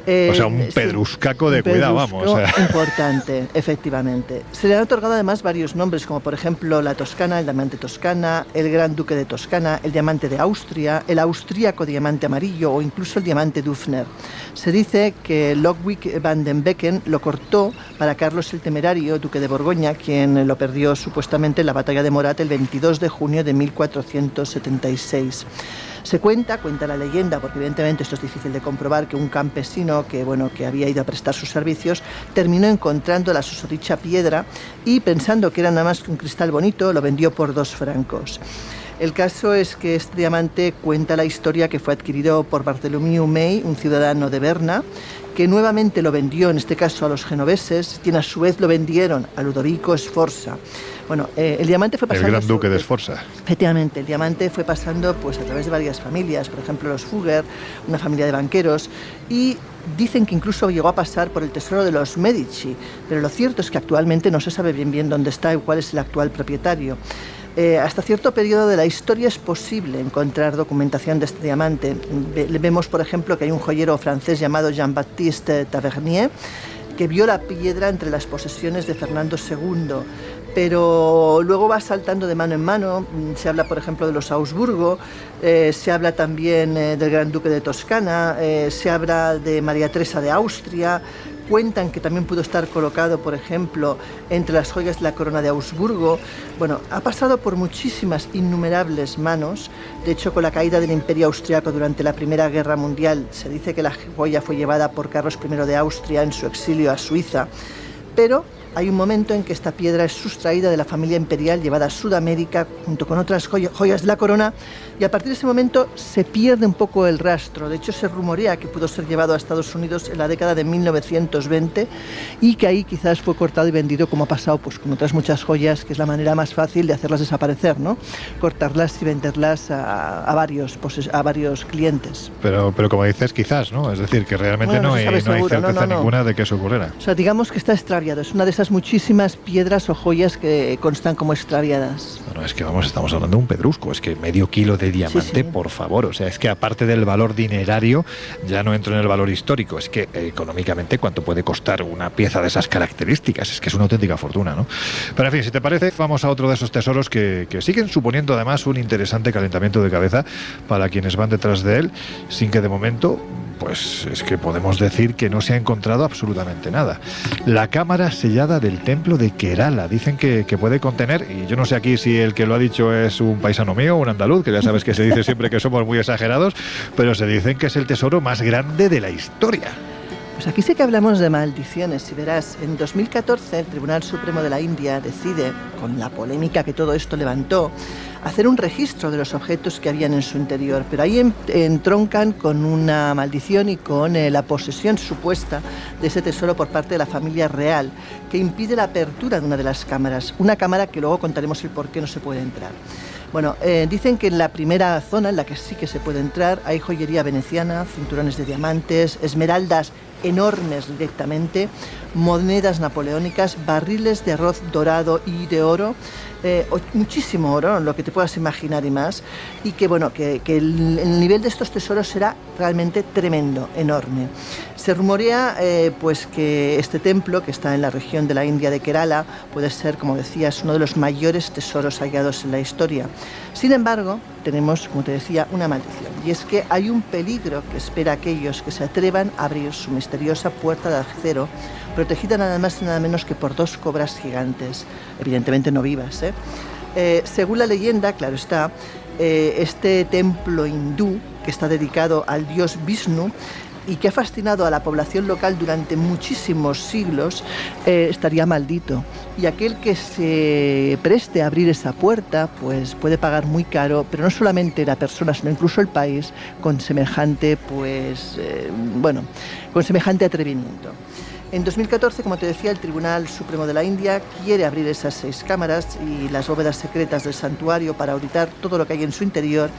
S3: O sea, un pedruscaco de cuidado, vamos. O sea.
S4: Importante, efectivamente. Se le han otorgado además varios nombres, como por ejemplo la Toscana, el diamante Toscana, el Gran Duque de Toscana, el diamante de Austria, el austríaco diamante amarillo o incluso el diamante Dufner. Se dice que Ludwig van den Becken lo cortó para Carlos el Temerario, duque de Borgoña, quien lo perdió supuestamente en la batalla de Morat el 22 de junio de 1476. Se cuenta la leyenda, porque evidentemente esto es difícil de comprobar, que un campesino que había ido a prestar sus servicios terminó encontrando la susodicha piedra y, pensando que era nada más que un cristal bonito, lo vendió por 2 francos. El caso es que este diamante cuenta la historia que fue adquirido por Bartholomew May, un ciudadano de Berna, que nuevamente lo vendió, en este caso a los genoveses, quienes a su vez lo vendieron a Ludovico Sforza. Bueno, el diamante fue pasando...
S3: El gran duque de Sforza.
S4: Efectivamente, el diamante fue pasando pues a través de varias familias, por ejemplo los Fugger, una familia de banqueros, y dicen que incluso llegó a pasar por el tesoro de los Medici, pero lo cierto es que actualmente no se sabe bien dónde está y cuál es el actual propietario. Hasta cierto periodo de la historia es posible encontrar documentación de este diamante. Vemos, por ejemplo, que hay un joyero francés llamado Jean-Baptiste Tavernier que vio la piedra entre las posesiones de Fernando II, pero luego va saltando de mano en mano. Se habla, por ejemplo, de los Augsburgo, se habla también del Gran Duque de Toscana, se habla de María Teresa de Austria. Cuentan que también pudo estar colocado, por ejemplo, entre las joyas de la corona de Augsburgo. Bueno, ha pasado por muchísimas, innumerables manos. De hecho, con la caída del Imperio Austriaco durante la Primera Guerra Mundial, se dice que la joya fue llevada por Carlos I de Austria en su exilio a Suiza. Pero hay un momento en que esta piedra es sustraída de la familia imperial, llevada a Sudamérica junto con otras joyas de la corona, y a partir de ese momento se pierde un poco el rastro. De hecho, se rumorea que pudo ser llevado a Estados Unidos en la década de 1920 y que ahí quizás fue cortado y vendido, como ha pasado pues con otras muchas joyas, que es la manera más fácil de hacerlas desaparecer, ¿no? Cortarlas y venderlas a varios clientes.
S3: Pero como dices, quizás, ¿no? Es decir, que realmente no hay certeza ninguna de que eso ocurriera.
S4: O sea, digamos que está extraviado. Es una de esas muchísimas piedras o joyas que constan como extraviadas.
S3: Bueno, es que estamos hablando de un pedrusco. Es que medio kilo de diamante, sí. Por favor. O sea, es que aparte del valor dinerario, ya no entro en el valor histórico. Es que económicamente, ¿cuánto puede costar una pieza de esas características? Es que es una auténtica fortuna, ¿no? Pero en fin, si te parece, vamos a otro de esos tesoros que siguen suponiendo además un interesante calentamiento de cabeza para quienes van detrás de él, sin que de momento, pues es que podemos decir que no se ha encontrado absolutamente nada. La cámara sellada del templo de Kerala. Dicen que puede contener, y yo no sé aquí si el que lo ha dicho es un paisano mío, un andaluz, que ya sabes que se dice siempre que somos muy exagerados, pero se dicen que es el tesoro más grande de la historia.
S4: Pues aquí sí que hablamos de maldiciones, y verás, en 2014 el Tribunal Supremo de la India decide, con la polémica que todo esto levantó, hacer un registro de los objetos que habían en su interior, pero ahí entroncan con una maldición y con la posesión supuesta de ese tesoro por parte de la familia real, que impide la apertura de una de las cámaras, una cámara que luego contaremos el por qué no se puede entrar. Bueno, dicen que en la primera zona, en la que sí que se puede entrar, hay joyería veneciana, cinturones de diamantes, esmeraldas enormes directamente, monedas napoleónicas, barriles de arroz dorado y de oro, muchísimo oro, lo que te puedas imaginar y más, y que bueno, que el nivel de estos tesoros será realmente tremendo, enorme. Se rumorea pues que este templo, que está en la región de la India de Kerala, puede ser, como decías, uno de los mayores tesoros hallados en la historia. Sin embargo, tenemos, como te decía, una maldición, y es que hay un peligro que espera a aquellos que se atrevan a abrir su misteriosa puerta de acero, protegida nada más y nada menos que por 2 cobras gigantes, evidentemente no vivas, según la leyenda, claro está, este templo hindú, que está dedicado al dios Vishnu, y que ha fascinado a la población local durante muchísimos siglos, estaría maldito. Y aquel que se preste a abrir esa puerta, pues puede pagar muy caro, pero no solamente la persona, sino incluso el país, con semejante, con semejante atrevimiento. En 2014, como te decía, el Tribunal Supremo de la India quiere abrir esas 6 cámaras y las bóvedas secretas del santuario para auditar todo lo que hay en su interior.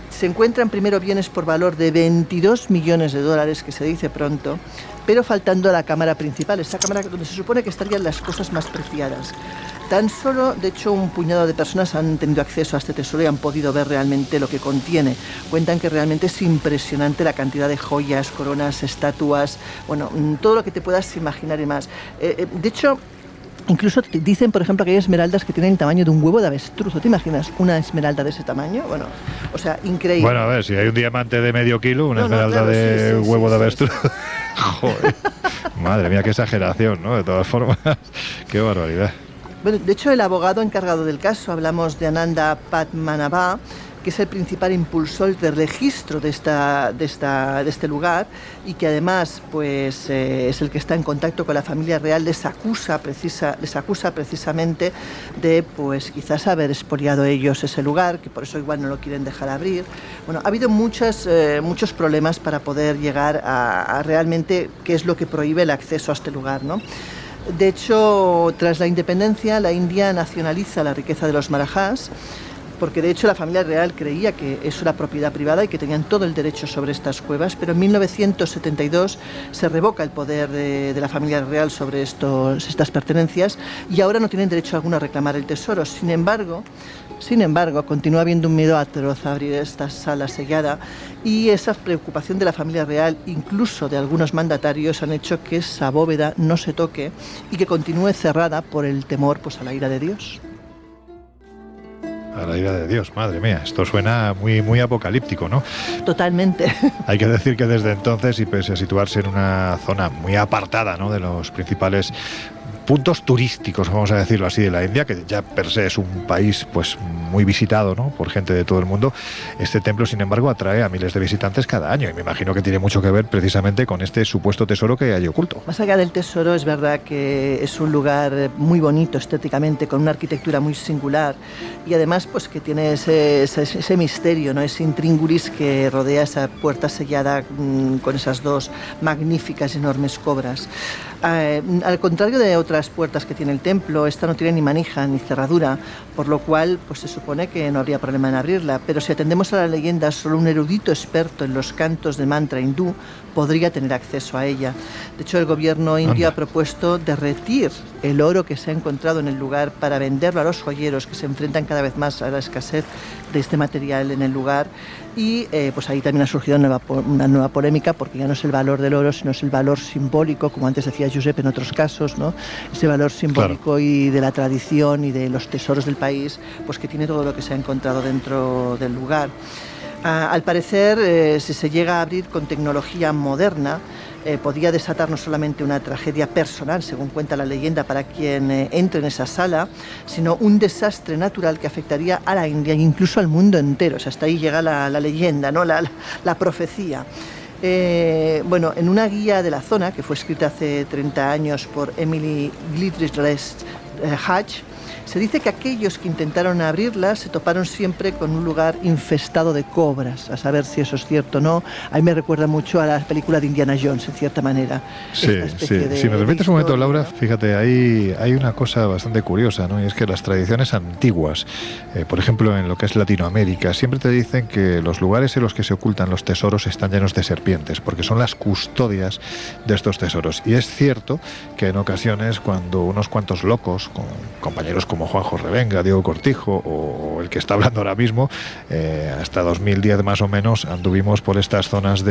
S4: Se encuentran primero bienes por valor de 22 millones de dólares, que se dice pronto, pero faltando la cámara principal, esa cámara donde se supone que estarían las cosas más preciadas. Tan solo, de hecho, un puñado de personas han tenido acceso a este tesoro y han podido ver realmente lo que contiene. Cuentan que realmente es impresionante la cantidad de joyas, coronas, estatuas, bueno, todo lo que te puedas imaginar y más. De hecho, incluso te dicen, por ejemplo, que hay esmeraldas que tienen el tamaño de un huevo de avestruz. ¿Te imaginas una esmeralda de ese tamaño? Bueno, o sea, increíble.
S3: Bueno, a ver, si hay un diamante de medio kilo, una esmeralda claro, de huevo de avestruz. Sí. Joder, madre mía, qué exageración, ¿no? De todas formas, qué barbaridad.
S4: Bueno, de hecho, el abogado encargado del caso, hablamos de Ananda Padmanabha, que es el principal impulsor del registro de este lugar, y que además pues, es el que está en contacto con la familia real, les acusa precisamente de pues, quizás haber expoliado ellos ese lugar, que por eso igual no lo quieren dejar abrir. Bueno, ha habido muchos problemas para poder llegar a realmente qué es lo que prohíbe el acceso a este lugar, ¿no? De hecho, tras la independencia, la India nacionaliza la riqueza de los Marathas, porque de hecho la familia real creía que eso era propiedad privada y que tenían todo el derecho sobre estas cuevas, pero en 1972 se revoca el poder de la familia real sobre estas pertenencias, y ahora no tienen derecho alguno a reclamar el tesoro. Sin embargo, continúa habiendo un miedo atroz a abrir esta sala sellada, y esa preocupación de la familia real, incluso de algunos mandatarios, han hecho que esa bóveda no se toque y que continúe cerrada por el temor pues, a la ira de Dios.
S3: A la ira de Dios, madre mía, esto suena muy, muy apocalíptico, ¿no?
S4: Totalmente.
S3: Hay que decir que desde entonces, y pese a situarse en una zona muy apartada, ¿no?, de los principales puntos turísticos, vamos a decirlo así, de la India, que ya per se es un país pues muy visitado, ¿no?, por gente de todo el mundo. Este templo, sin embargo, atrae a miles de visitantes cada año, y me imagino que tiene mucho que ver precisamente con este supuesto tesoro que hay oculto.
S4: Más allá del tesoro, es verdad que es un lugar muy bonito estéticamente, con una arquitectura muy singular, y además pues que tiene ese misterio, ¿no?, ese intríngulis que rodea esa puerta sellada con esas dos magníficas, enormes cobras. Al contrario de otras puertas que tiene el templo, esta no tiene ni manija ni cerradura, por lo cual pues se supone que no habría problema en abrirla, pero si atendemos a la leyenda, solo un erudito experto en los cantos de mantra hindú podría tener acceso a ella. De hecho, el gobierno indio ha propuesto derretir el oro que se ha encontrado en el lugar para venderlo a los joyeros, que se enfrentan cada vez más a la escasez de este material en el lugar, y pues ahí también ha surgido una nueva polémica, porque ya no es el valor del oro, sino es el valor simbólico, como antes decía Josep en otros casos, ¿no?, ese valor simbólico, claro, y de la tradición y de los tesoros del país, pues que tiene todo lo que se ha encontrado dentro del lugar. Al parecer, si se llega a abrir con tecnología moderna, podía desatar no solamente una tragedia personal, según cuenta la leyenda, para quien entre en esa sala, sino un desastre natural que afectaría a la India e incluso al mundo entero. O sea, hasta ahí llega la leyenda, ¿no?, la profecía. Bueno, en una guía de la zona, que fue escrita hace 30 años por Emily Gilchrist Hatch, se dice que aquellos que intentaron abrirla se toparon siempre con un lugar infestado de cobras. A saber si eso es cierto o no. A mí me recuerda mucho a la película de Indiana Jones, en cierta manera.
S3: Sí. Si me permites un momento, Laura, fíjate, hay una cosa bastante curiosa, ¿no? Y es que las tradiciones antiguas, por ejemplo, en lo que es Latinoamérica, siempre te dicen que los lugares en los que se ocultan los tesoros están llenos de serpientes, porque son las custodias de estos tesoros. Y es cierto que en ocasiones, cuando unos cuantos locos, con compañeros como Juanjo Revenga, Diego Cortijo o el que está hablando ahora mismo, hasta 2010 más o menos anduvimos por estas zonas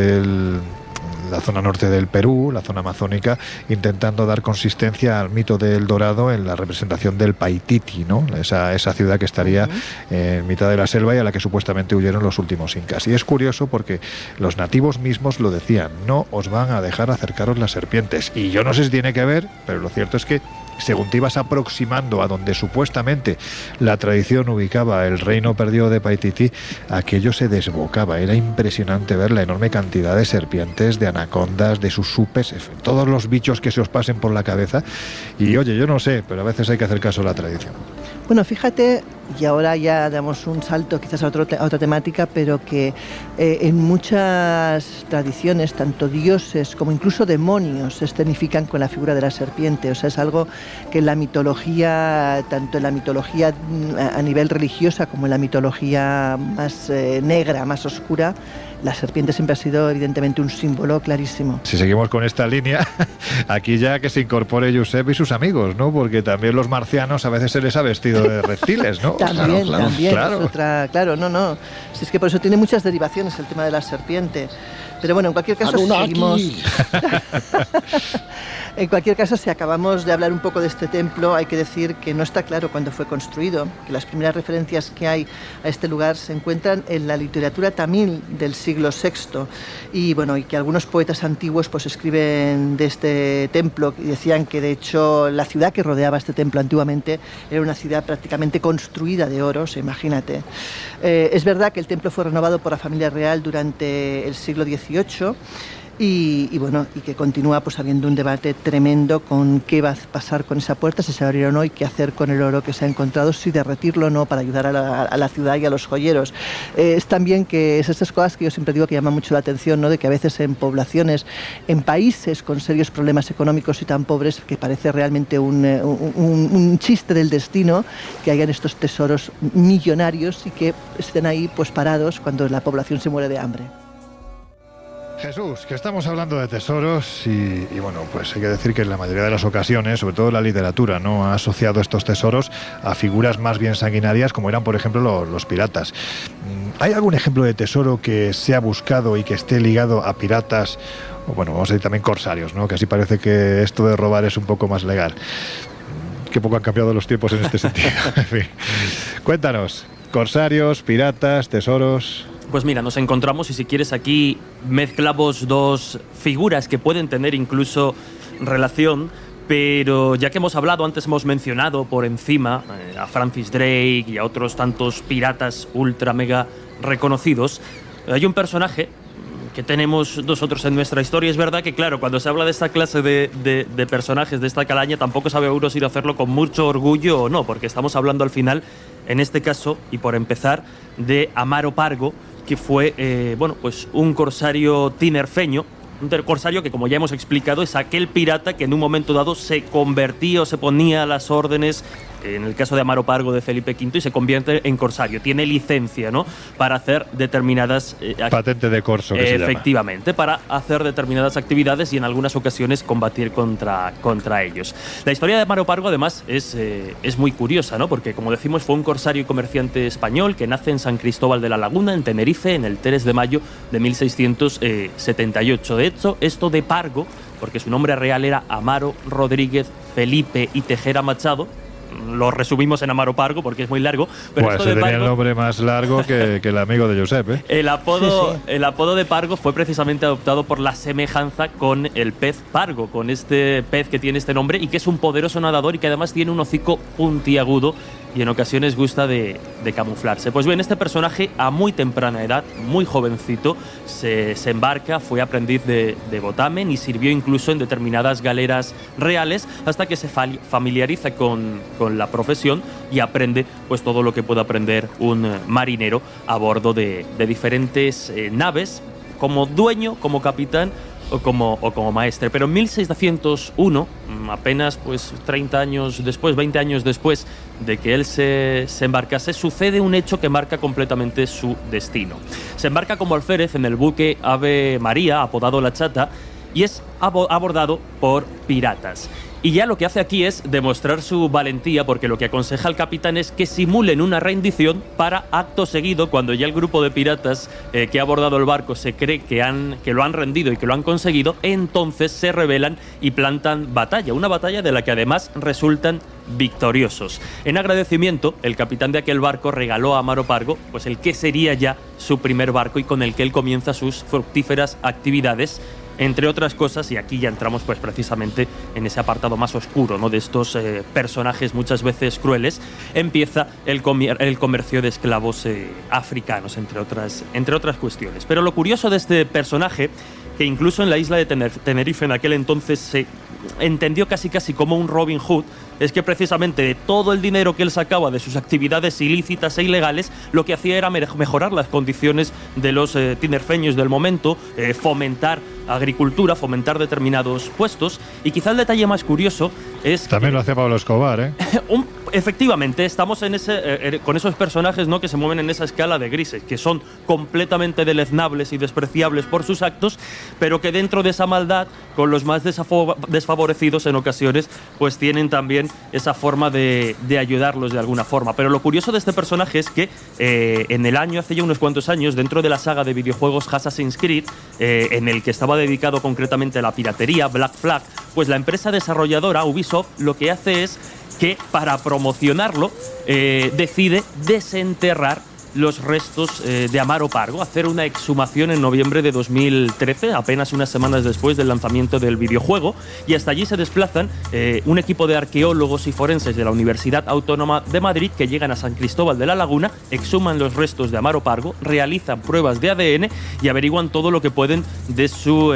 S3: la zona norte del Perú, la zona amazónica, intentando dar consistencia al mito del Dorado en la representación del Paititi, ¿no?, esa ciudad que estaría en mitad de la selva y a la que supuestamente huyeron los últimos incas. Y es curioso porque los nativos mismos lo decían: no os van a dejar acercaros las serpientes. Y yo no sé si tiene que ver, pero lo cierto es que según te ibas aproximando a donde supuestamente la tradición ubicaba el reino perdido de Paititi, aquello se desbocaba. Era impresionante ver la enorme cantidad de serpientes, de anacondas, de susupes, todos los bichos que se os pasen por la cabeza. Y oye, yo no sé, pero a veces hay que hacer caso a la tradición.
S4: Bueno, fíjate, y ahora ya damos un salto quizás a otra temática, pero que en muchas tradiciones, tanto dioses como incluso demonios se escenifican con la figura de la serpiente. O sea, es algo que en la mitología, tanto en la mitología a nivel religiosa como en la mitología más negra, más oscura, la serpiente siempre ha sido evidentemente un símbolo clarísimo.
S3: Si seguimos con esta línea, aquí ya que se incorpore Josep y sus amigos, ¿no? Porque también los marcianos a veces se les ha vestido de reptiles, ¿no?
S4: También,
S3: claro.
S4: Es otra, claro, no. Si es que por eso tiene muchas derivaciones el tema de la serpiente. Pero bueno, en cualquier caso seguimos. En cualquier caso, si acabamos de hablar un poco de este templo, hay que decir que no está claro cuándo fue construido, que las primeras referencias que hay a este lugar se encuentran en la literatura tamil del siglo VI, y bueno, y que algunos poetas antiguos pues escriben de este templo y decían que de hecho la ciudad que rodeaba este templo antiguamente era una ciudad prácticamente construida de oro, imagínate. Es verdad que el templo fue renovado por la familia real durante el siglo XVIII, y bueno, y que continúa pues habiendo un debate tremendo con qué va a pasar con esa puerta, si se abrió o no, y qué hacer con el oro que se ha encontrado, si derretirlo o no para ayudar a la ciudad y a los joyeros. Es también que es estas cosas que yo siempre digo que llaman mucho la atención, ¿no?, de que a veces en poblaciones, en países con serios problemas económicos y tan pobres, que parece realmente un chiste del destino que hayan estos tesoros millonarios y que estén ahí pues parados cuando la población se muere de hambre.
S3: Jesús, que estamos hablando de tesoros y bueno, pues hay que decir que en la mayoría de las ocasiones, sobre todo la literatura, ¿no?, ha asociado estos tesoros a figuras más bien sanguinarias, como eran, por ejemplo, los piratas. ¿Hay algún ejemplo de tesoro que se ha buscado y que esté ligado a piratas? O bueno, vamos a decir también corsarios, ¿no?, que así parece que esto de robar es un poco más legal. Qué poco han cambiado los tiempos en este sentido. En fin. Cuéntanos, corsarios, piratas, tesoros.
S6: Pues mira, nos encontramos, y si quieres aquí mezclamos dos figuras que pueden tener incluso relación, Pero ya que hemos hablado, antes hemos mencionado por encima a Francis Drake y a otros tantos piratas ultra mega reconocidos, hay un personaje que tenemos nosotros en nuestra historia. Es verdad que, claro, cuando se habla de esta clase de personajes, de esta calaña, tampoco sabe uno si hacerlo con mucho orgullo o no, porque estamos hablando al final, en este caso, y por empezar, de Amaro Pargo, que fue pues un corsario tinerfeño. Un corsario que, como ya hemos explicado, es aquel pirata que en un momento dado se convertía o se ponía a las órdenes, en el caso de Amaro Pargo de Felipe V, y se convierte en corsario. Tiene licencia, ¿no?, para hacer determinadas...
S3: patente de corso, que se llama.
S6: Efectivamente, para hacer determinadas actividades y en algunas ocasiones combatir contra ellos. La historia de Amaro Pargo, además, es muy curiosa, ¿no?, porque, como decimos, fue un corsario y comerciante español que nace en San Cristóbal de la Laguna, en Tenerife, en el 3 de mayo de 1678. De hecho, esto de Pargo, porque su nombre real era Amaro Rodríguez Felipe y Tejera Machado, lo resumimos en Amaro Pargo porque es muy largo, pero
S3: pues
S6: esto de
S3: tenía
S6: Pargo,
S3: el nombre más largo que el amigo de Josep, ¿eh?
S6: El apodo de Pargo fue precisamente adoptado por la semejanza con el pez Pargo, con este pez que tiene este nombre y que es un poderoso nadador y que además tiene un hocico puntiagudo y en ocasiones gusta de camuflarse. Pues bien, este personaje a muy temprana edad, muy jovencito, se embarca, fue aprendiz de botamen y sirvió incluso en determinadas galeras reales hasta que se familiariza con la profesión y aprende pues todo lo que puede aprender un marinero a bordo de diferentes naves, como dueño, como capitán o como maestre. Pero en 1601, apenas pues 30 años después, 20 años después de que él se embarcase, sucede un hecho que marca completamente su destino. Se embarca como alférez en el buque Ave María, apodado La Chata, y es abordado por piratas. Y ya lo que hace aquí es demostrar su valentía, porque lo que aconseja al capitán es que simulen una rendición para, acto seguido, cuando ya el grupo de piratas que ha abordado el barco se cree que lo han rendido y que lo han conseguido, entonces se rebelan y plantan batalla. Una batalla de la que además resultan victoriosos. En agradecimiento, el capitán de aquel barco regaló a Amaro Pargo pues el que sería ya su primer barco y con el que él comienza sus fructíferas actividades. Entre otras cosas, y aquí ya entramos pues precisamente en ese apartado más oscuro, ¿no?, de estos personajes muchas veces crueles, empieza el comercio de esclavos africanos, entre otras cuestiones. Pero lo curioso de este personaje, que incluso en la isla de Tenerife en aquel entonces se entendió casi como un Robin Hood, es que precisamente de todo el dinero que él sacaba de sus actividades ilícitas e ilegales, lo que hacía era mejorar las condiciones de los tinerfeños del momento, fomentar agricultura, fomentar determinados puestos. Y quizá el detalle más curioso es...
S3: También lo hacía Pablo Escobar, ¿eh?
S6: Efectivamente, estamos con esos personajes, ¿no?, que se mueven en esa escala de grises, que son completamente deleznables y despreciables por sus actos, pero que dentro de esa maldad, con los más desfavorecidos en ocasiones, pues tienen también esa forma de ayudarlos de alguna forma. Pero lo curioso de este personaje es que en el año, hace ya unos cuantos años, dentro de la saga de videojuegos Assassin's Creed, en el que estaba dedicado concretamente a la piratería, Black Flag, pues la empresa desarrolladora Ubisoft lo que hace es que para promocionarlo decide desenterrar los restos de Amaro Pargo, hacer una exhumación en noviembre de 2013, apenas unas semanas después del lanzamiento del videojuego, y hasta allí se desplazan un equipo de arqueólogos y forenses de la Universidad Autónoma de Madrid que llegan a San Cristóbal de la Laguna, exhuman los restos de Amaro Pargo, realizan pruebas de ADN y averiguan todo lo que pueden de su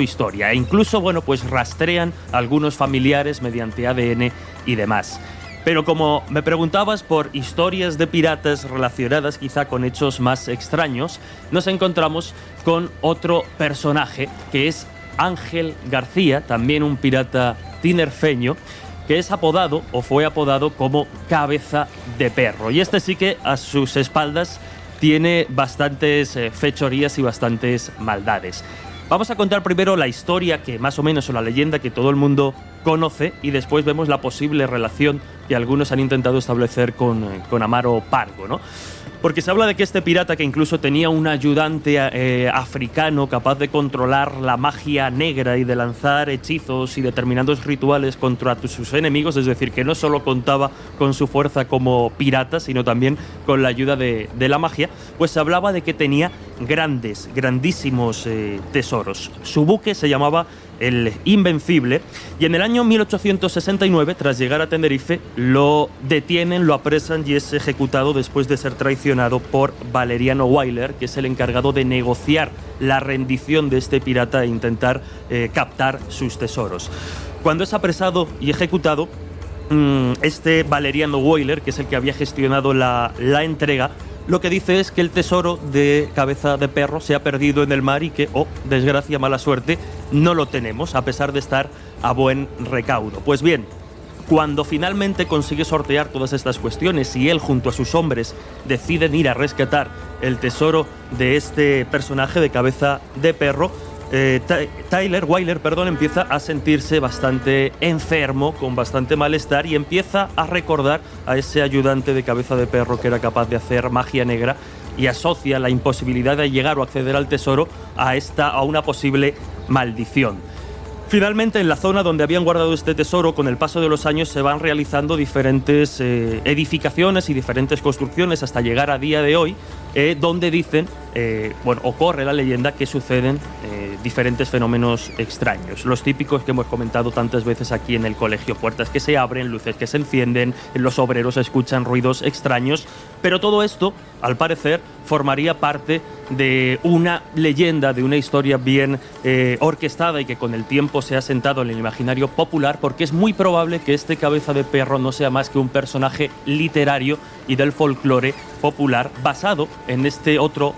S6: historia. E incluso, pues rastrean a algunos familiares mediante ADN y demás. Pero como me preguntabas por historias de piratas relacionadas quizá con hechos más extraños, nos encontramos con otro personaje que es Ángel García, también un pirata tinerfeño, que es apodado o fue apodado como Cabeza de Perro. Y este sí que a sus espaldas tiene bastantes fechorías y bastantes maldades. Vamos a contar primero la historia que más o menos, o la leyenda que todo el mundo conoce, y después vemos la posible relación que algunos han intentado establecer con Amaro Pargo, ¿no? Porque se habla de que este pirata, que incluso tenía un ayudante africano capaz de controlar la magia negra y de lanzar hechizos y determinados rituales contra sus enemigos, es decir, que no solo contaba con su fuerza como pirata, sino también con la ayuda de la magia, pues se hablaba de que tenía grandísimos tesoros. Su buque se llamaba el Invencible, y en el año 1869, tras llegar a Tenerife, lo detienen, lo apresan y es ejecutado después de ser traicionado por Valeriano Weyler, que es el encargado de negociar la rendición de este pirata e intentar captar sus tesoros. Cuando es apresado y ejecutado, este Valeriano Weyler, que es el que había gestionado la entrega, lo que dice es que el tesoro de Cabeza de Perro se ha perdido en el mar y que, desgracia, mala suerte, no lo tenemos, a pesar de estar a buen recaudo. Pues bien, cuando finalmente consigue sortear todas estas cuestiones y él junto a sus hombres deciden ir a rescatar el tesoro de este personaje de Cabeza de Perro, Weyler, empieza a sentirse bastante enfermo, con bastante malestar, y empieza a recordar a ese ayudante de Cabeza de Perro que era capaz de hacer magia negra, y asocia la imposibilidad de llegar o acceder al tesoro a una posible maldición. Finalmente, en la zona donde habían guardado este tesoro, con el paso de los años se van realizando diferentes edificaciones y diferentes construcciones hasta llegar a día de hoy, donde dicen, corre la leyenda que suceden diferentes fenómenos extraños. Los típicos que hemos comentado tantas veces aquí en el colegio: puertas que se abren, luces que se encienden, los obreros escuchan ruidos extraños. Pero todo esto, al parecer, formaría parte de una leyenda, de una historia bien orquestada y que con el tiempo se ha asentado en el imaginario popular, porque es muy probable que este Cabeza de Perro no sea más que un personaje literario y del folclore popular basado en este otro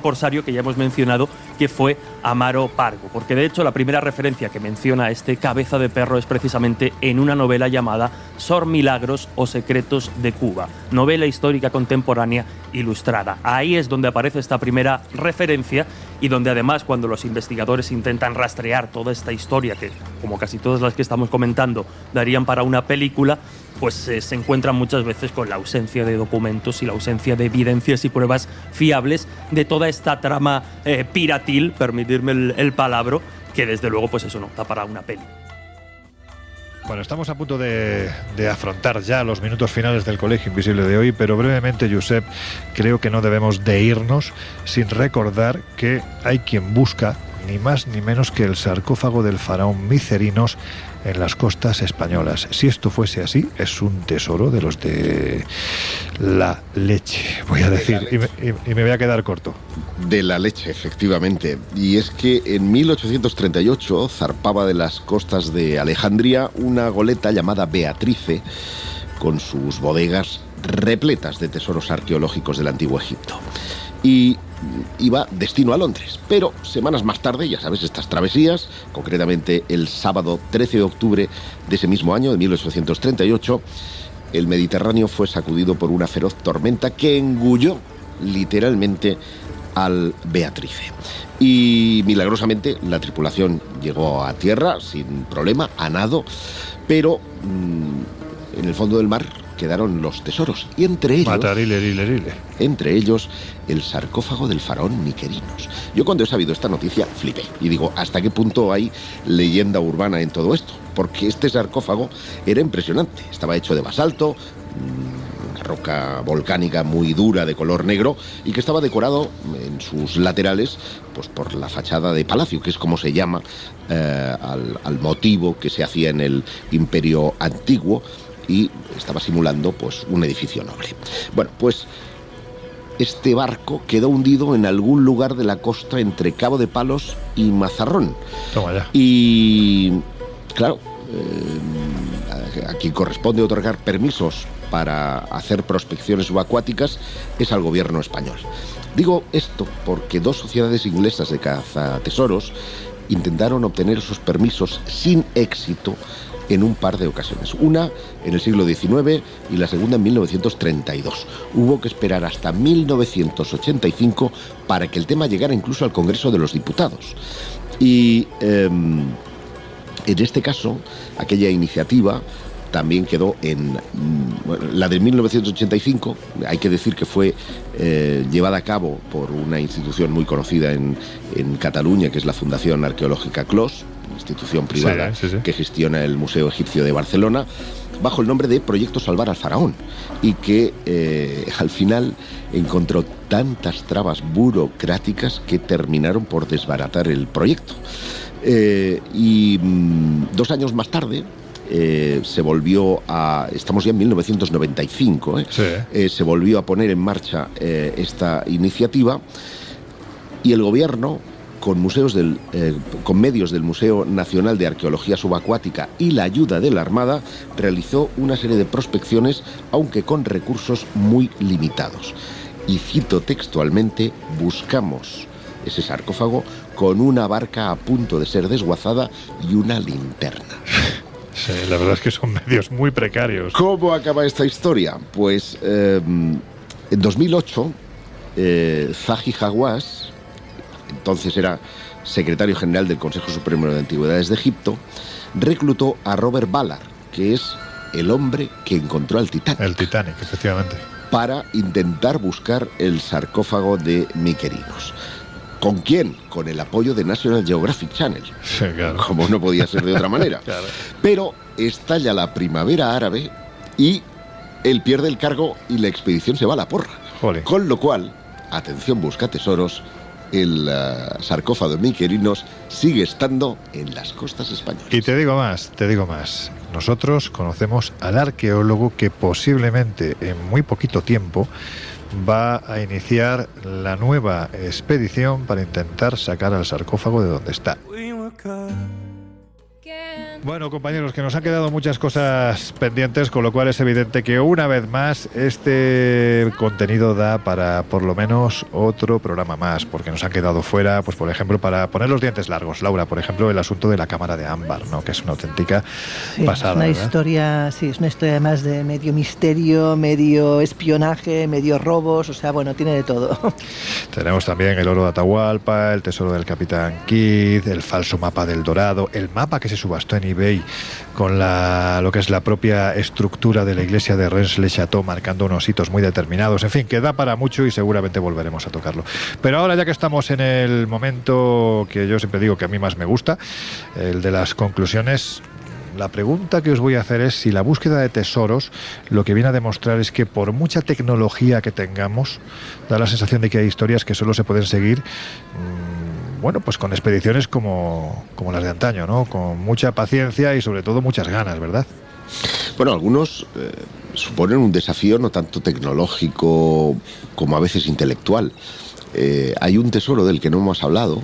S6: corsario que ya hemos mencionado, que fue Amaro Pargo, porque de hecho la primera referencia que menciona a este Cabeza de Perro es precisamente en una novela llamada Sor Milagros o Secretos de Cuba, novela histórica contemporánea ilustrada. Ahí es donde aparece esta primera referencia, y donde además, cuando los investigadores intentan rastrear toda esta historia, que como casi todas las que estamos comentando darían para una película, pues se encuentran muchas veces con la ausencia de documentos y la ausencia de evidencias y pruebas fiables de toda esta trama piratil, permitirme el palabra, que desde luego pues eso no da para una peli.
S3: Bueno, estamos a punto de afrontar ya los minutos finales del Colegio Invisible de hoy, pero brevemente, Josep, creo que no debemos de irnos sin recordar que hay quien busca ni más ni menos que el sarcófago del faraón Micerinos en las costas españolas. Si esto fuese así, es un tesoro de los de la leche, voy a decir, y me voy a quedar corto.
S5: De la leche, efectivamente. Y es que en 1838 zarpaba de las costas de Alejandría una goleta llamada Beatrice, con sus bodegas repletas de tesoros arqueológicos del Antiguo Egipto. Y iba destino a Londres, pero semanas más tarde, ya sabes, estas travesías, concretamente el sábado 13 de octubre de ese mismo año, de 1838, el Mediterráneo fue sacudido por una feroz tormenta que engulló literalmente al Beatrice. Y milagrosamente la tripulación llegó a tierra sin problema, a nado, pero en el fondo del mar quedaron los tesoros, y entre ellos el sarcófago del faraón Micerinos. Yo, cuando he sabido esta noticia, flipé y digo, ¿hasta qué punto hay leyenda urbana en todo esto? Porque este sarcófago era impresionante. Estaba hecho de basalto, una roca volcánica muy dura de color negro, y que estaba decorado en sus laterales pues por la fachada de palacio, que es como se llama al motivo que se hacía en el Imperio Antiguo, y estaba simulando pues un edificio noble. Bueno, pues este barco quedó hundido en algún lugar de la costa entre Cabo de Palos y Mazarrón.
S3: Toma ya.
S5: Y claro, a quien corresponde otorgar permisos para hacer prospecciones subacuáticas es al gobierno español. Digo esto porque dos sociedades inglesas de cazatesoros intentaron obtener esos permisos sin éxito en un par de ocasiones. Una en el siglo XIX y la segunda en 1932. Hubo que esperar hasta 1985 para que el tema llegara incluso al Congreso de los Diputados. Y en este caso, aquella iniciativa también quedó en la de 1985. Hay que decir que fue llevada a cabo por una institución muy conocida en Cataluña, que es la Fundación Arqueológica Clos, institución privada que gestiona el Museo Egipcio de Barcelona, bajo el nombre de Proyecto Salvar al Faraón, y que al final encontró tantas trabas burocráticas que terminaron por desbaratar el proyecto. Y 2 años más tarde se volvió a... Estamos ya en 1995,
S3: Sí.
S5: se volvió a poner en marcha esta iniciativa y el gobierno, con medios del Museo Nacional de Arqueología Subacuática y la ayuda de la Armada, realizó una serie de prospecciones, aunque con recursos muy limitados. Y cito textualmente: buscamos ese sarcófago con una barca a punto de ser desguazada y una linterna.
S3: Sí, la verdad es que son medios muy precarios.
S5: ¿Cómo acaba esta historia? Pues en 2008, Zahi Hawass, entonces era secretario general del Consejo Supremo de Antigüedades de Egipto, reclutó a Robert Ballard, que es el hombre que encontró al Titanic.
S3: El Titanic, efectivamente.
S5: Para intentar buscar el sarcófago de Mykerinos. ¿Con quién? Con el apoyo de National Geographic Channel.
S3: Sí, claro.
S5: Como no podía ser de otra manera.
S3: Claro.
S5: Pero estalla la primavera árabe y él pierde el cargo y la expedición se va a la porra.
S3: Jolín.
S5: Con lo cual, atención busca tesoros, el sarcófago de Mykerinos sigue estando en las costas españolas.
S3: Y te digo más. Nosotros conocemos al arqueólogo que posiblemente en muy poquito tiempo va a iniciar la nueva expedición para intentar sacar al sarcófago de donde está. Bueno, compañeros, que nos han quedado muchas cosas pendientes, con lo cual es evidente que una vez más este contenido da para por lo menos otro programa más, porque nos han quedado fuera, pues por ejemplo, para poner los dientes largos, Laura, por ejemplo, el asunto de la cámara de ámbar, ¿no? Que es una auténtica pasada.
S4: Es una
S3: ¿verdad?
S4: historia, es una historia además de medio misterio, medio espionaje, medio robos, o sea, bueno, tiene de todo.
S3: Tenemos también el oro de Atahualpa, el tesoro del Capitán Kidd, el falso mapa del Dorado, el mapa que se subastó en eBay con lo que es la propia estructura de la iglesia de Rennes-le-Château, marcando unos hitos muy determinados. En fin, que da para mucho y seguramente volveremos a tocarlo. Pero ahora, ya que estamos en el momento que yo siempre digo que a mí más me gusta, el de las conclusiones, la pregunta que os voy a hacer es si la búsqueda de tesoros lo que viene a demostrar es que por mucha tecnología que tengamos, da la sensación de que hay historias que solo se pueden seguir bueno, pues con expediciones como las de antaño, ¿no? Con mucha paciencia y sobre todo muchas ganas, ¿verdad?
S5: Bueno, algunos suponen un desafío no tanto tecnológico como a veces intelectual. Hay un tesoro del que no hemos hablado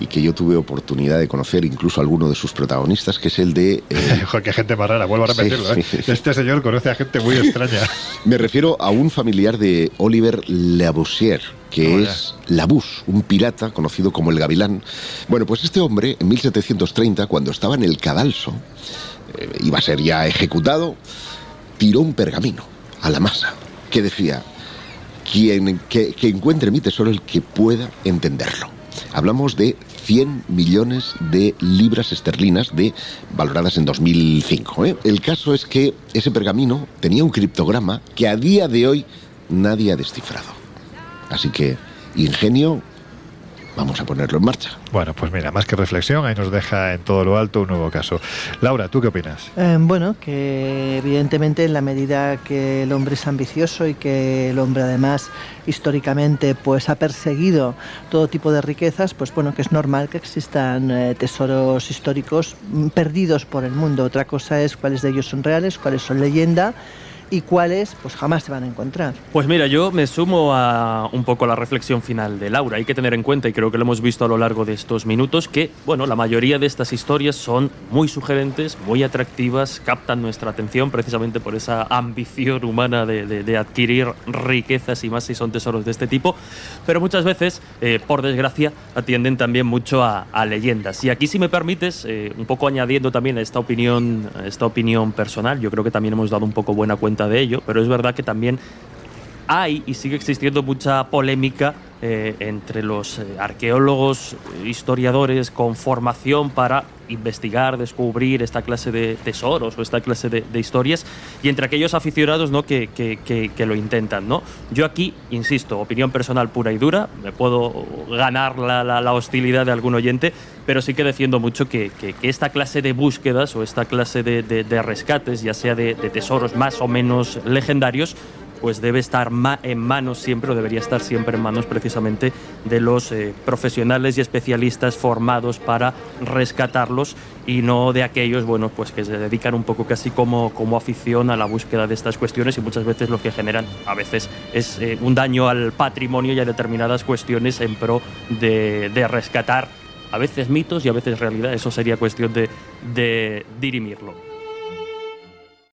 S5: y que yo tuve oportunidad de conocer incluso a alguno de sus protagonistas, que es el de...
S3: Joder, qué gente más rara, vuelvo a repetirlo.
S5: Sí.
S3: Este señor conoce a gente muy extraña.
S5: Me refiero a un familiar de Oliver Laboussière, que es Labousse, un pirata conocido como el Gavilán. Bueno, pues este hombre, en 1730, cuando estaba en el cadalso, iba a ser ya ejecutado, tiró un pergamino a la masa que decía: que encuentre mi tesoro el que pueda entenderlo. Hablamos de 100 millones de libras esterlinas valoradas en 2005. El caso es que ese pergamino tenía un criptograma que a día de hoy nadie ha descifrado. Así que, ingenio, vamos a ponerlo en marcha.
S3: Bueno, pues mira, más que reflexión, ahí nos deja en todo lo alto un nuevo caso. Laura, ¿tú qué opinas?
S4: Bueno, que evidentemente en la medida que el hombre es ambicioso y que el hombre además históricamente pues ha perseguido todo tipo de riquezas, pues bueno, que es normal que existan tesoros históricos perdidos por el mundo. Otra cosa es cuáles de ellos son reales, cuáles son leyenda y cuáles pues jamás se van a encontrar.
S6: Pues mira, yo me sumo a un poco a la reflexión final de Laura. Hay que tener en cuenta, y creo que lo hemos visto a lo largo de estos minutos, que bueno, la mayoría de estas historias son muy sugerentes, muy atractivas, captan nuestra atención precisamente por esa ambición humana de adquirir riquezas, y más si son tesoros de este tipo, pero muchas veces, por desgracia, atienden también mucho a leyendas. Y aquí, si me permites, un poco añadiendo también a esta opinión personal, yo creo que también hemos dado un poco buena cuenta de ello, pero es verdad que también hay y sigue existiendo mucha polémica entre los arqueólogos, historiadores con formación para investigar, descubrir esta clase de tesoros o esta clase de historias, y entre aquellos aficionados, ¿no?, que lo intentan, ¿no? Yo aquí, insisto, opinión personal pura y dura, me puedo ganar la hostilidad de algún oyente, pero sí que defiendo mucho que esta clase de búsquedas o esta clase de rescates, ya sea de tesoros más o menos legendarios, pues debe estar en manos siempre, o debería estar siempre en manos precisamente de los profesionales y especialistas formados para rescatarlos, y no de aquellos, bueno, pues que se dedican un poco casi como afición a la búsqueda de estas cuestiones, y muchas veces lo que generan a veces es un daño al patrimonio y a determinadas cuestiones en pro de rescatar a veces mitos y a veces realidad. Eso sería cuestión de dirimirlo.